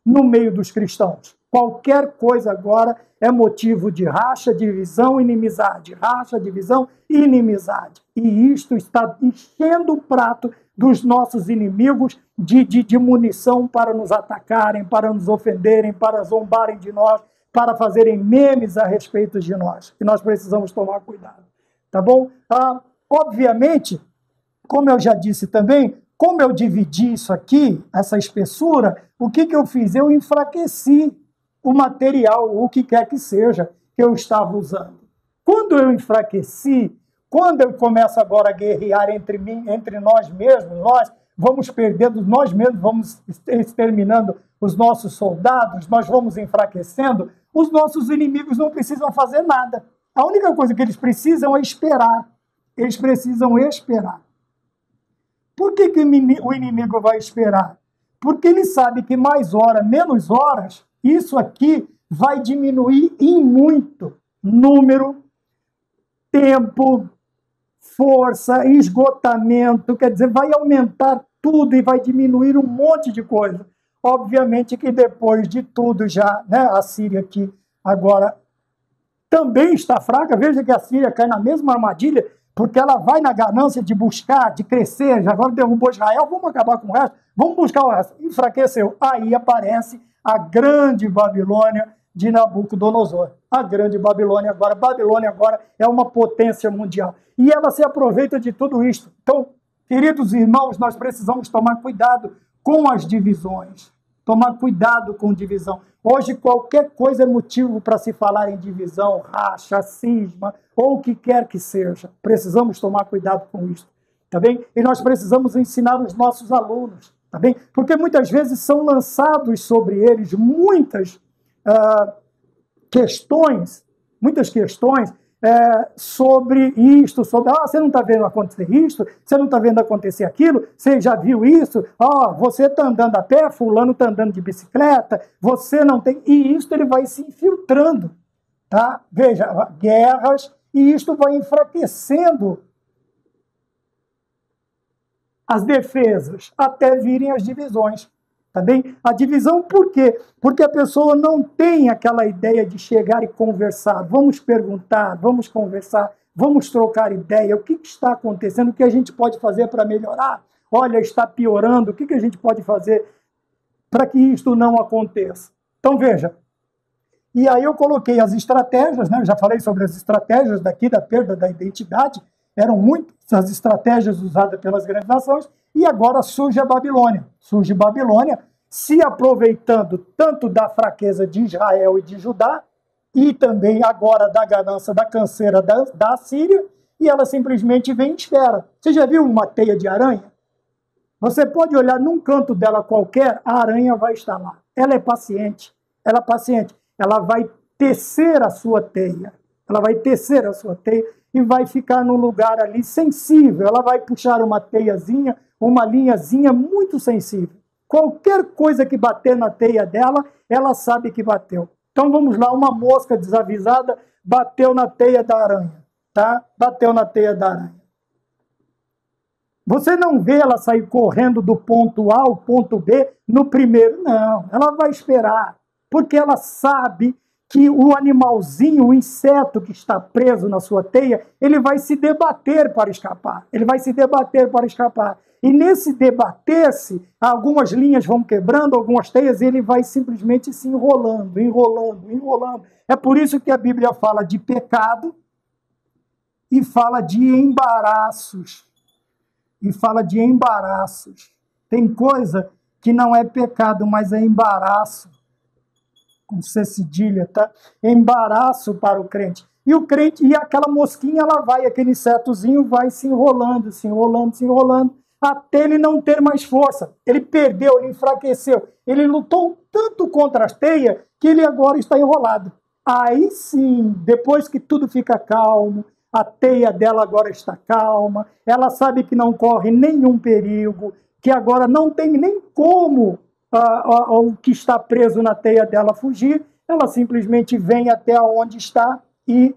no meio dos cristãos. Qualquer coisa agora é motivo de racha, divisão, inimizade. Racha, divisão e inimizade. E isto está enchendo o prato dos nossos inimigos de munição para nos atacarem, para nos ofenderem, para zombarem de nós, para fazerem memes a respeito de nós. E nós precisamos tomar cuidado. Tá bom? Obviamente, como eu já disse também, como eu dividi isso aqui, essa espessura, o que eu fiz? Eu enfraqueci o material, o que quer que seja, que eu estava usando. Quando eu enfraqueci, quando eu começo agora a guerrear entre nós mesmos, nós vamos perdendo, nós mesmos vamos exterminando os nossos soldados, nós vamos enfraquecendo, os nossos inimigos não precisam fazer nada. A única coisa que eles precisam é esperar. Eles precisam esperar. Por que o inimigo vai esperar? Porque ele sabe que mais hora, menos horas, isso aqui vai diminuir em muito número, tempo, força, esgotamento, quer dizer, vai aumentar tudo e vai diminuir um monte de coisa. Obviamente que depois de tudo já, né, a Síria aqui agora também está fraca. Veja que a Síria cai na mesma armadilha, porque ela vai na ganância de buscar, de crescer, já agora derrubou Israel, vamos acabar com o resto, vamos buscar o resto. Enfraqueceu. Aí aparece a grande Babilônia de Nabucodonosor. A grande Babilônia agora é uma potência mundial. E ela se aproveita de tudo isto. Então, queridos irmãos, nós precisamos tomar cuidado com as divisões. Tomar cuidado com divisão. Hoje, qualquer coisa é motivo para se falar em divisão, racha, cisma, ou o que quer que seja. Precisamos tomar cuidado com isso, tá bem? E nós precisamos ensinar os nossos alunos, tá bem? Porque muitas vezes são lançados sobre eles muitas questões sobre isto, sobre, você não está vendo acontecer isto, você não está vendo acontecer aquilo, você já viu isso, você está andando a pé, fulano está andando de bicicleta, você não tem, e isso ele vai se infiltrando, tá? Veja, guerras, e isto vai enfraquecendo as defesas, até virem as divisões. Tá bem? A divisão por quê? Porque a pessoa não tem aquela ideia de chegar e conversar. Vamos perguntar, vamos conversar, vamos trocar ideia. O que está acontecendo? O que a gente pode fazer para melhorar? Olha, está piorando. O que a gente pode fazer para que isto não aconteça? Então, veja. E aí eu coloquei as estratégias, né? Eu já falei sobre as estratégias daqui da perda da identidade. Eram muitas as estratégias usadas pelas grandes nações. E agora surge a Babilônia. Surge Babilônia se aproveitando tanto da fraqueza de Israel e de Judá, e também agora da ganância, da canseira da Síria, e ela simplesmente vem e espera. Você já viu uma teia de aranha? Você pode olhar num canto dela qualquer, a aranha vai estar lá. Ela é paciente. Ela é paciente. Ela vai tecer a sua teia. Ela vai tecer a sua teia e vai ficar num lugar ali sensível. Ela vai puxar uma teiazinha, uma linhazinha muito sensível. Qualquer coisa que bater na teia dela, ela sabe que bateu. Então vamos lá, uma mosca desavisada bateu na teia da aranha, tá? Bateu na teia da aranha. Você não vê ela sair correndo do ponto A ao ponto B no primeiro, não. Ela vai esperar, porque ela sabe que o animalzinho, o inseto que está preso na sua teia, ele vai se debater para escapar. Ele vai se debater para escapar. E nesse debater-se, algumas linhas vão quebrando, algumas teias, e ele vai simplesmente se enrolando, enrolando, enrolando. É por isso que a Bíblia fala de pecado e fala de embaraços. E fala de embaraços. Tem coisa que não é pecado, mas é embaraço. Com C cedilha, tá? Embaraço para o crente. E o crente, e aquela mosquinha, ela vai, aquele insetozinho vai se enrolando, se enrolando, se enrolando, até ele não ter mais força. Ele perdeu, ele enfraqueceu. Ele lutou tanto contra as teias que ele agora está enrolado. Aí sim, depois que tudo fica calmo, a teia dela agora está calma, ela sabe que não corre nenhum perigo, que agora não tem nem como o que está preso na teia dela fugir, ela simplesmente vem até onde está e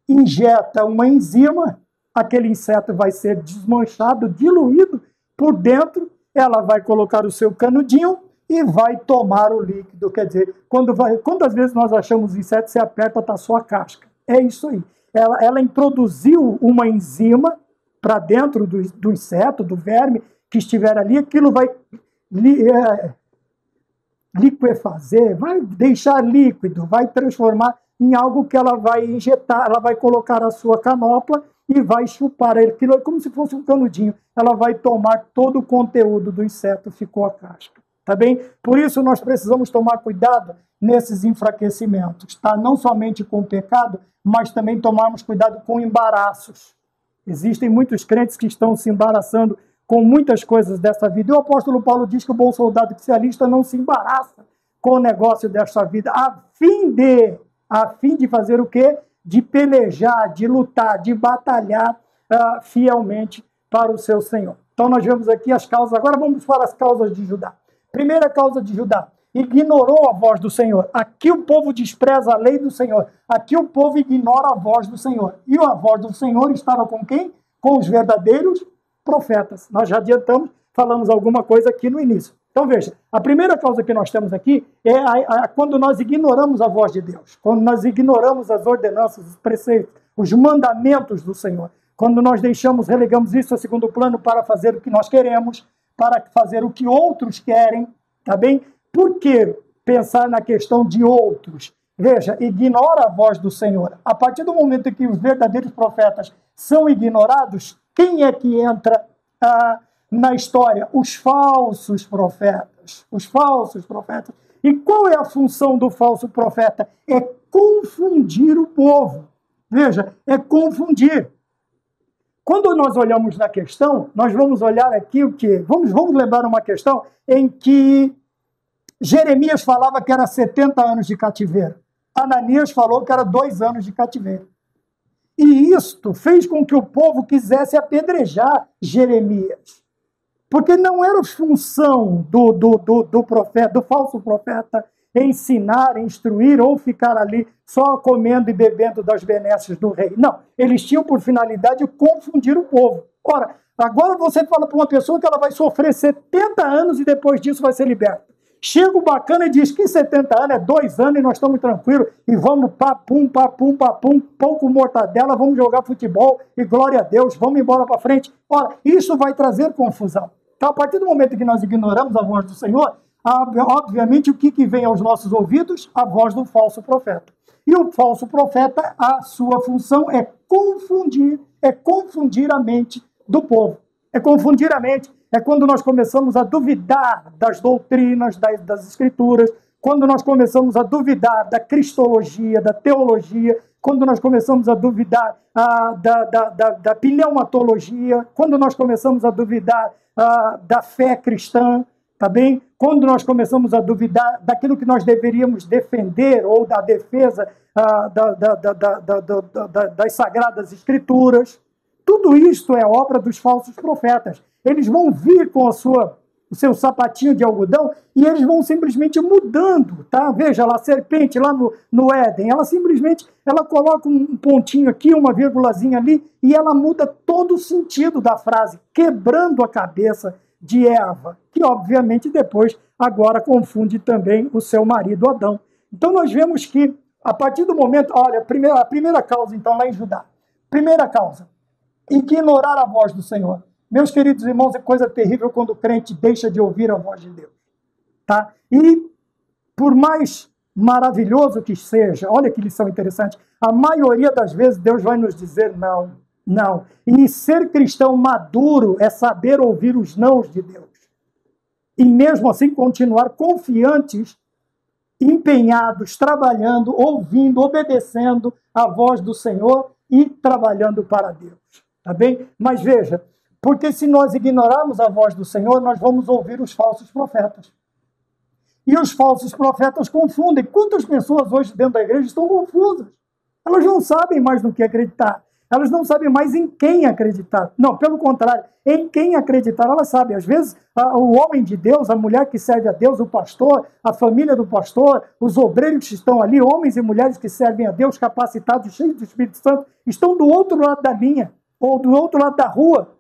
injeta uma enzima, aquele inseto vai ser desmanchado, diluído por dentro, ela vai colocar o seu canudinho e vai tomar o líquido. Quer dizer, quantas vezes nós achamos inseto, você aperta, está só a casca. É isso aí. Ela introduziu uma enzima para dentro do inseto, do verme que estiver ali, aquilo vai liquefazer, vai deixar líquido, vai transformar em algo que ela vai injetar, ela vai colocar a sua canopla e vai chupar aquilo, como se fosse um canudinho. Ela vai tomar todo o conteúdo do inseto, ficou a casca. Tá bem? Por isso nós precisamos tomar cuidado nesses enfraquecimentos, tá? Não somente com o pecado, mas também tomarmos cuidado com embaraços. Existem muitos crentes que estão se embaraçando com muitas coisas dessa vida. E o apóstolo Paulo diz que o bom soldado que se alista não se embaraça com o negócio desta vida, a fim de fazer o quê? De pelejar, de lutar, de batalhar fielmente para o seu Senhor. Então nós vemos aqui as causas. Agora vamos para as causas de Judá. Primeira causa de Judá: ignorou a voz do Senhor. Aqui o povo despreza a lei do Senhor. Aqui o povo ignora a voz do Senhor. E a voz do Senhor estava com quem? Com os verdadeiros profetas. Nós já adiantamos, falamos alguma coisa aqui no início. Então veja, a primeira causa que nós temos aqui é quando nós ignoramos a voz de Deus, quando nós ignoramos as ordenanças, os preceitos, os mandamentos do Senhor, quando nós relegamos isso a segundo plano para fazer o que nós queremos, para fazer o que outros querem, tá bem? Por que pensar na questão de outros? Veja, ignora a voz do Senhor. A partir do momento em que os verdadeiros profetas são ignorados, quem é que entra na história? Os falsos profetas. Os falsos profetas. E qual é a função do falso profeta? É confundir o povo. Veja, é confundir. Quando nós olhamos na questão, nós vamos olhar aqui o quê? Vamos lembrar uma questão em que Jeremias falava que era 70 anos de cativeiro. Ananias falou que era 2 anos de cativeiro. E isto fez com que o povo quisesse apedrejar Jeremias. Porque não era função do profeta, do falso profeta, ensinar, instruir ou ficar ali só comendo e bebendo das benesses do rei. Não, eles tinham por finalidade confundir o povo. Ora, agora você fala para uma pessoa que ela vai sofrer 70 anos e depois disso vai ser liberta. Chega o bacana e diz que 70 anos é 2 anos e nós estamos tranquilos e vamos papum, pão com mortadela, vamos jogar futebol e glória a Deus, vamos embora para frente. Ora, isso vai trazer confusão. Então, a partir do momento que nós ignoramos a voz do Senhor, obviamente, o que vem aos nossos ouvidos? A voz do falso profeta. E o falso profeta, a sua função é confundir a mente do povo. É confundir a mente. É quando nós começamos a duvidar das doutrinas, das escrituras, quando nós começamos a duvidar da cristologia, da teologia, quando nós começamos a duvidar da pneumatologia, quando nós começamos a duvidar da fé cristã, tá bem? Quando nós começamos a duvidar daquilo que nós deveríamos defender ou da defesa das sagradas escrituras, tudo isto é obra dos falsos profetas. Eles vão vir com o seu sapatinho de algodão e eles vão simplesmente mudando, tá? Veja lá, a serpente lá no Éden, ela coloca um pontinho aqui, uma vírgulazinha ali, e ela muda todo o sentido da frase, quebrando a cabeça de Eva, que obviamente depois agora confunde também o seu marido Adão. Então nós vemos que, a partir do momento, olha, a primeira causa então lá em Judá, primeira causa, ignorar a voz do Senhor. Meus queridos irmãos, é coisa terrível quando o crente deixa de ouvir a voz de Deus. Tá? E, por mais maravilhoso que seja, olha que lição interessante, a maioria das vezes Deus vai nos dizer não, não. E ser cristão maduro é saber ouvir os nãos de Deus. E mesmo assim continuar confiantes, empenhados, trabalhando, ouvindo, obedecendo a voz do Senhor e trabalhando para Deus. Tá bem? Mas veja, porque se nós ignorarmos a voz do Senhor, nós vamos ouvir os falsos profetas. E os falsos profetas confundem. Quantas pessoas hoje dentro da igreja estão confusas? Elas não sabem mais no que acreditar. Elas não sabem mais em quem acreditar. Não, pelo contrário, em quem acreditar elas sabem. Às vezes, o homem de Deus, a mulher que serve a Deus, o pastor, a família do pastor, os obreiros que estão ali, homens e mulheres que servem a Deus, capacitados, cheios do Espírito Santo, estão do outro lado da linha, ou do outro lado da rua.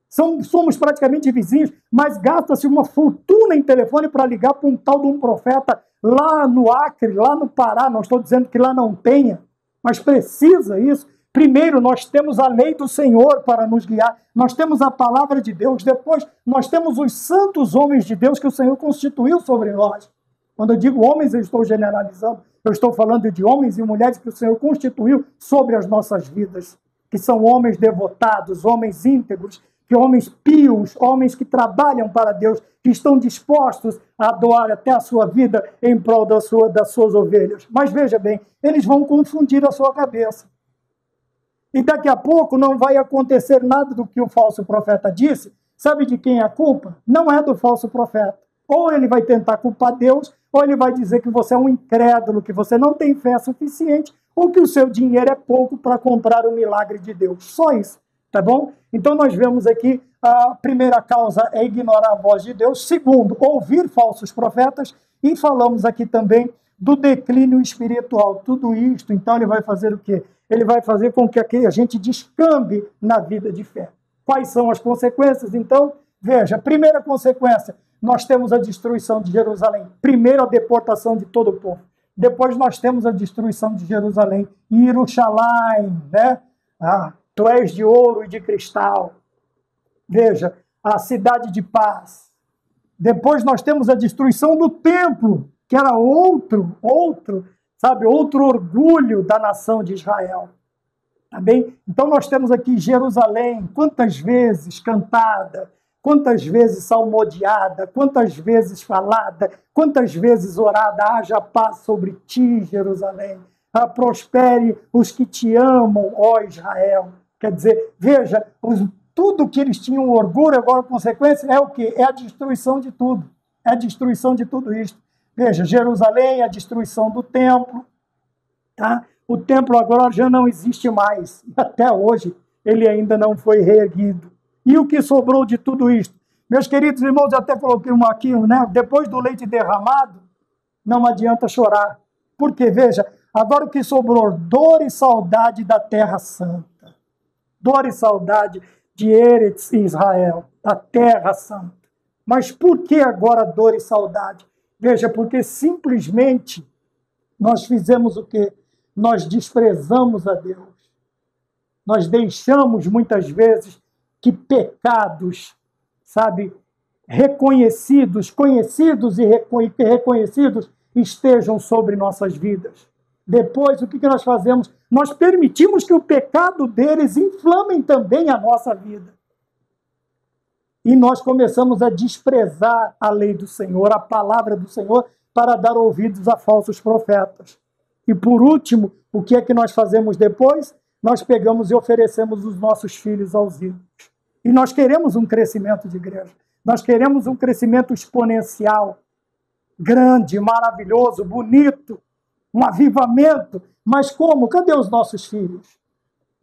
Somos praticamente vizinhos, mas gasta-se uma fortuna em telefone para ligar para um tal de um profeta lá no Acre, lá no Pará. Não estou dizendo que lá não tenha, mas precisa isso. Primeiro, nós temos a lei do Senhor para nos guiar, nós temos a palavra de Deus, depois nós temos os santos homens de Deus que o Senhor constituiu sobre nós. Quando eu digo homens, eu estou generalizando, eu estou falando de homens e mulheres que o Senhor constituiu sobre as nossas vidas, que são homens devotados, homens íntegros, que homens pios, homens que trabalham para Deus, que estão dispostos a doar até a sua vida em prol das suas ovelhas. Mas veja bem, eles vão confundir a sua cabeça. E daqui a pouco não vai acontecer nada do que o falso profeta disse. Sabe de quem é a culpa? Não é do falso profeta. Ou ele vai tentar culpar Deus, ou ele vai dizer que você é um incrédulo, que você não tem fé suficiente, ou que o seu dinheiro é pouco para comprar o milagre de Deus. Só isso, tá bom? Então nós vemos aqui, a primeira causa é ignorar a voz de Deus. Segundo, ouvir falsos profetas. E falamos aqui também do declínio espiritual. Tudo isto, então, ele vai fazer o quê? Ele vai fazer com que a gente descambe na vida de fé. Quais são as consequências? Então, veja, primeira consequência, nós temos a destruição de Jerusalém. Primeiro, a deportação de todo o povo. Depois, nós temos a destruição de Jerusalém. Jerusalém, né? Tu és de ouro e de cristal. Veja, a cidade de paz. Depois, nós temos a destruição do templo, que era outro orgulho da nação de Israel. Tá bem? Então nós temos aqui Jerusalém, quantas vezes cantada, quantas vezes salmodiada, quantas vezes falada, quantas vezes orada, haja paz sobre ti, Jerusalém. Prospere os que te amam, ó Israel. Quer dizer, veja, tudo que eles tinham orgulho, agora a consequência é o quê? É a destruição de tudo. É a destruição de tudo isto. Veja, Jerusalém, a destruição do templo, tá? O templo agora já não existe mais. Até hoje ele ainda não foi reerguido. E o que sobrou de tudo isto? Meus queridos irmãos, eu até coloquei uma aqui, né? Depois do leite derramado, não adianta chorar. Porque, veja, agora o que sobrou? Dor e saudade da Terra Santa. Dor e saudade de Eretz Israel, da Terra Santa. Mas por que agora dor e saudade? Veja, porque simplesmente nós fizemos o quê? Nós desprezamos a Deus. Nós deixamos muitas vezes que pecados, sabe, reconhecidos, conhecidos e reconhecidos estejam sobre nossas vidas. Depois, o que nós fazemos? Nós permitimos que o pecado deles inflamem também a nossa vida. E nós começamos a desprezar a lei do Senhor, a palavra do Senhor, para dar ouvidos a falsos profetas. E por último, o que é que nós fazemos depois? Nós pegamos e oferecemos os nossos filhos aos ídolos. E nós queremos um crescimento de igreja. Nós queremos um crescimento exponencial, grande, maravilhoso, bonito, um avivamento. Mas como? Cadê os nossos filhos?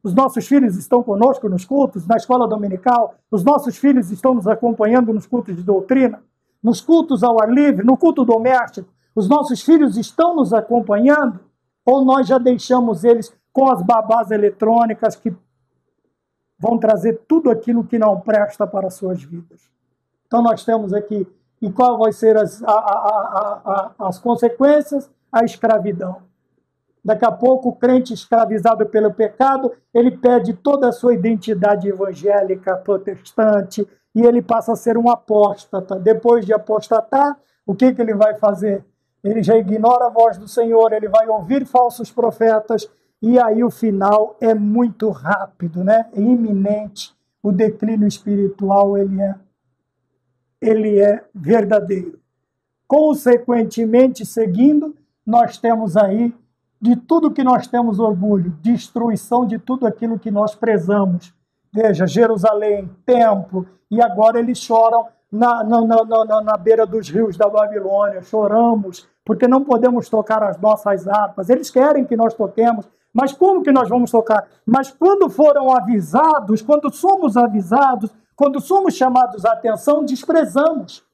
Os nossos filhos estão conosco nos cultos, na escola dominical. Os nossos filhos estão nos acompanhando nos cultos de doutrina, nos cultos ao ar livre, no culto doméstico. Os nossos filhos estão nos acompanhando? Ou nós já deixamos eles com as babás eletrônicas que vão trazer tudo aquilo que não presta para as suas vidas? Então nós temos aqui, e qual vai ser as consequências? A escravidão. Daqui a pouco, o crente escravizado pelo pecado, ele perde toda a sua identidade evangélica, protestante, e ele passa a ser um apóstata. Depois de apostatar, o que ele vai fazer? Ele já ignora a voz do Senhor, ele vai ouvir falsos profetas, e aí o final é muito rápido, né? É iminente. O declínio espiritual, ele é verdadeiro. Consequentemente, seguindo, nós temos aí de tudo que nós temos orgulho, destruição de tudo aquilo que nós prezamos. Veja, Jerusalém, templo, e agora eles choram na beira dos rios da Babilônia, choramos, porque não podemos tocar as nossas harpas. Eles querem que nós toquemos, mas como que nós vamos tocar? Mas quando foram avisados, quando somos avisados, quando somos chamados à atenção, desprezamos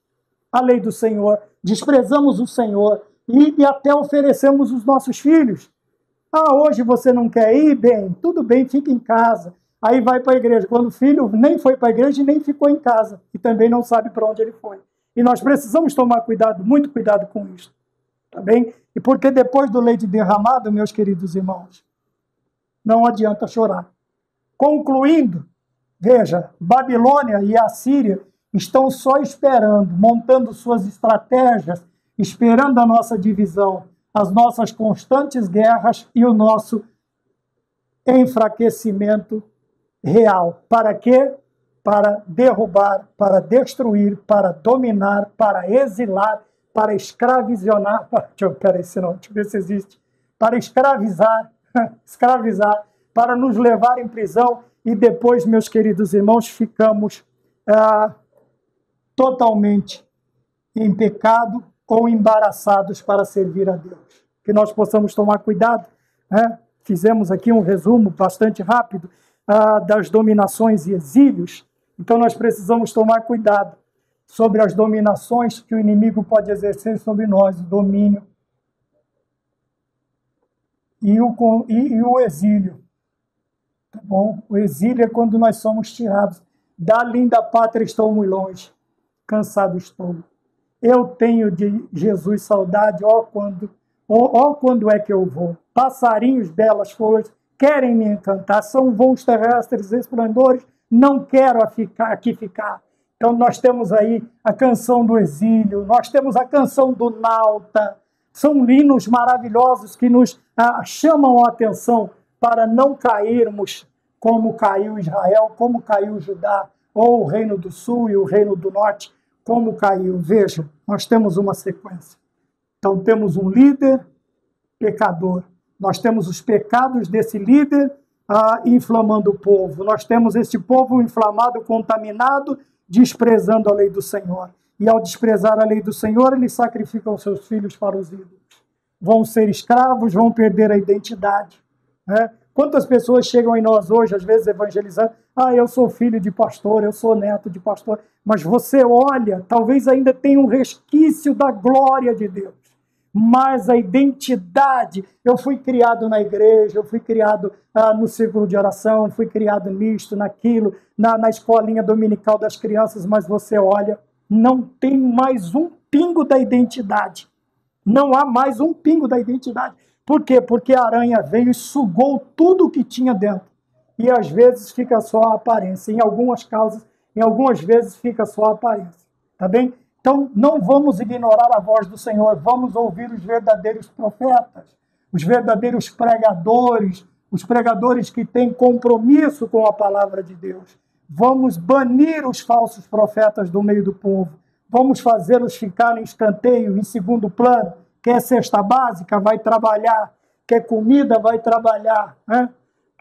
a lei do Senhor, desprezamos o Senhor e até oferecemos os nossos filhos. Hoje você não quer ir? Bem, tudo bem, fica em casa. Aí vai para a igreja. Quando o filho nem foi para a igreja e nem ficou em casa. E também não sabe para onde ele foi. E nós precisamos tomar cuidado, muito cuidado com isso. Tá bem? E porque depois do leite derramado, meus queridos irmãos, não adianta chorar. Concluindo, veja, Babilônia e Assíria estão só esperando, montando suas estratégias, esperando a nossa divisão, as nossas constantes guerras e o nosso enfraquecimento real. Para quê? Para derrubar, para destruir, para dominar, para exilar, para escravizar. Deixa eu ver se existe. Para escravizar, para nos levar em prisão e depois, meus queridos irmãos, ficamos totalmente em pecado ou embaraçados para servir a Deus. Que nós possamos tomar cuidado, né? Fizemos aqui um resumo bastante rápido das dominações e exílios. Então nós precisamos tomar cuidado sobre as dominações que o inimigo pode exercer sobre nós, o domínio e o exílio. Tá bom? O exílio é quando nós somos tirados. Da linda pátria estou muito longe, cansado estou. Eu tenho de Jesus saudade, quando é que eu vou? Passarinhos, belas flores, querem me encantar, são voos terrestres esplendores, não quero aqui ficar. Então nós temos aí a canção do exílio, nós temos a canção do nauta, são hinos maravilhosos que nos chamam a atenção para não cairmos como caiu Israel, como caiu Judá, ou o Reino do Sul e o Reino do Norte, como caiu. Veja, nós temos uma sequência. Então temos um líder pecador, nós temos os pecados desse líder inflamando o povo, nós temos esse povo inflamado, contaminado, desprezando a lei do Senhor. E ao desprezar a lei do Senhor, eles sacrificam seus filhos para os ídolos. Vão ser escravos, vão perder a identidade. Né? Quantas pessoas chegam em nós hoje, às vezes evangelizando, eu sou filho de pastor, eu sou neto de pastor, mas você olha, talvez ainda tenha um resquício da glória de Deus, mas a identidade, eu fui criado na igreja, eu fui criado no círculo de oração, fui criado nisto, naquilo, na escolinha dominical das crianças, mas você olha, não tem mais um pingo da identidade. Não há mais um pingo da identidade. Por quê? Porque a aranha veio e sugou tudo o que tinha dentro. E às vezes fica só a aparência. Em algumas vezes fica só a aparência. Tá bem? Então não vamos ignorar a voz do Senhor. Vamos ouvir os verdadeiros profetas, os verdadeiros pregadores, os pregadores que têm compromisso com a palavra de Deus. Vamos banir os falsos profetas do meio do povo. Vamos fazê-los ficar em escanteio, em segundo plano. Quer cesta básica? Vai trabalhar. Quer comida? Vai trabalhar. Né?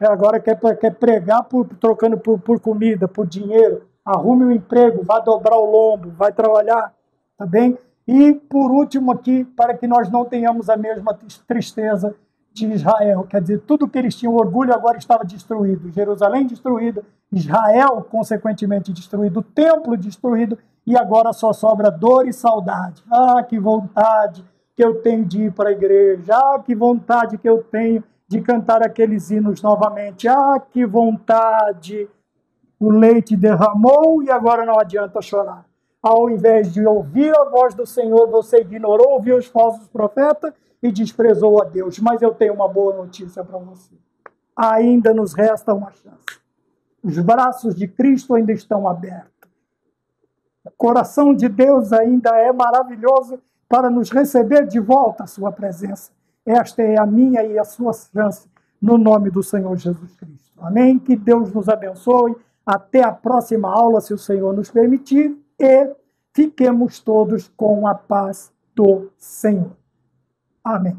Agora quer pregar trocando por comida, por dinheiro. Arrume um emprego, vai dobrar o lombo, vai trabalhar. Tá bem? E, por último aqui, para que nós não tenhamos a mesma tristeza de Israel. Quer dizer, tudo que eles tinham orgulho agora estava destruído. Jerusalém destruída, Israel, consequentemente, destruído, o templo destruído, e agora só sobra dor e saudade. Que vontade que eu tenho de ir para a igreja. Que vontade que eu tenho de cantar aqueles hinos novamente. Que vontade. O leite derramou e agora não adianta chorar. Ao invés de ouvir a voz do Senhor, você ignorou, ouviu os falsos profetas e desprezou a Deus. Mas eu tenho uma boa notícia para você. Ainda nos resta uma chance. Os braços de Cristo ainda estão abertos. O coração de Deus ainda é maravilhoso para nos receber de volta a sua presença. Esta é a minha e a sua chance, no nome do Senhor Jesus Cristo. Amém? Que Deus nos abençoe. Até a próxima aula, se o Senhor nos permitir, e fiquemos todos com a paz do Senhor. Amém.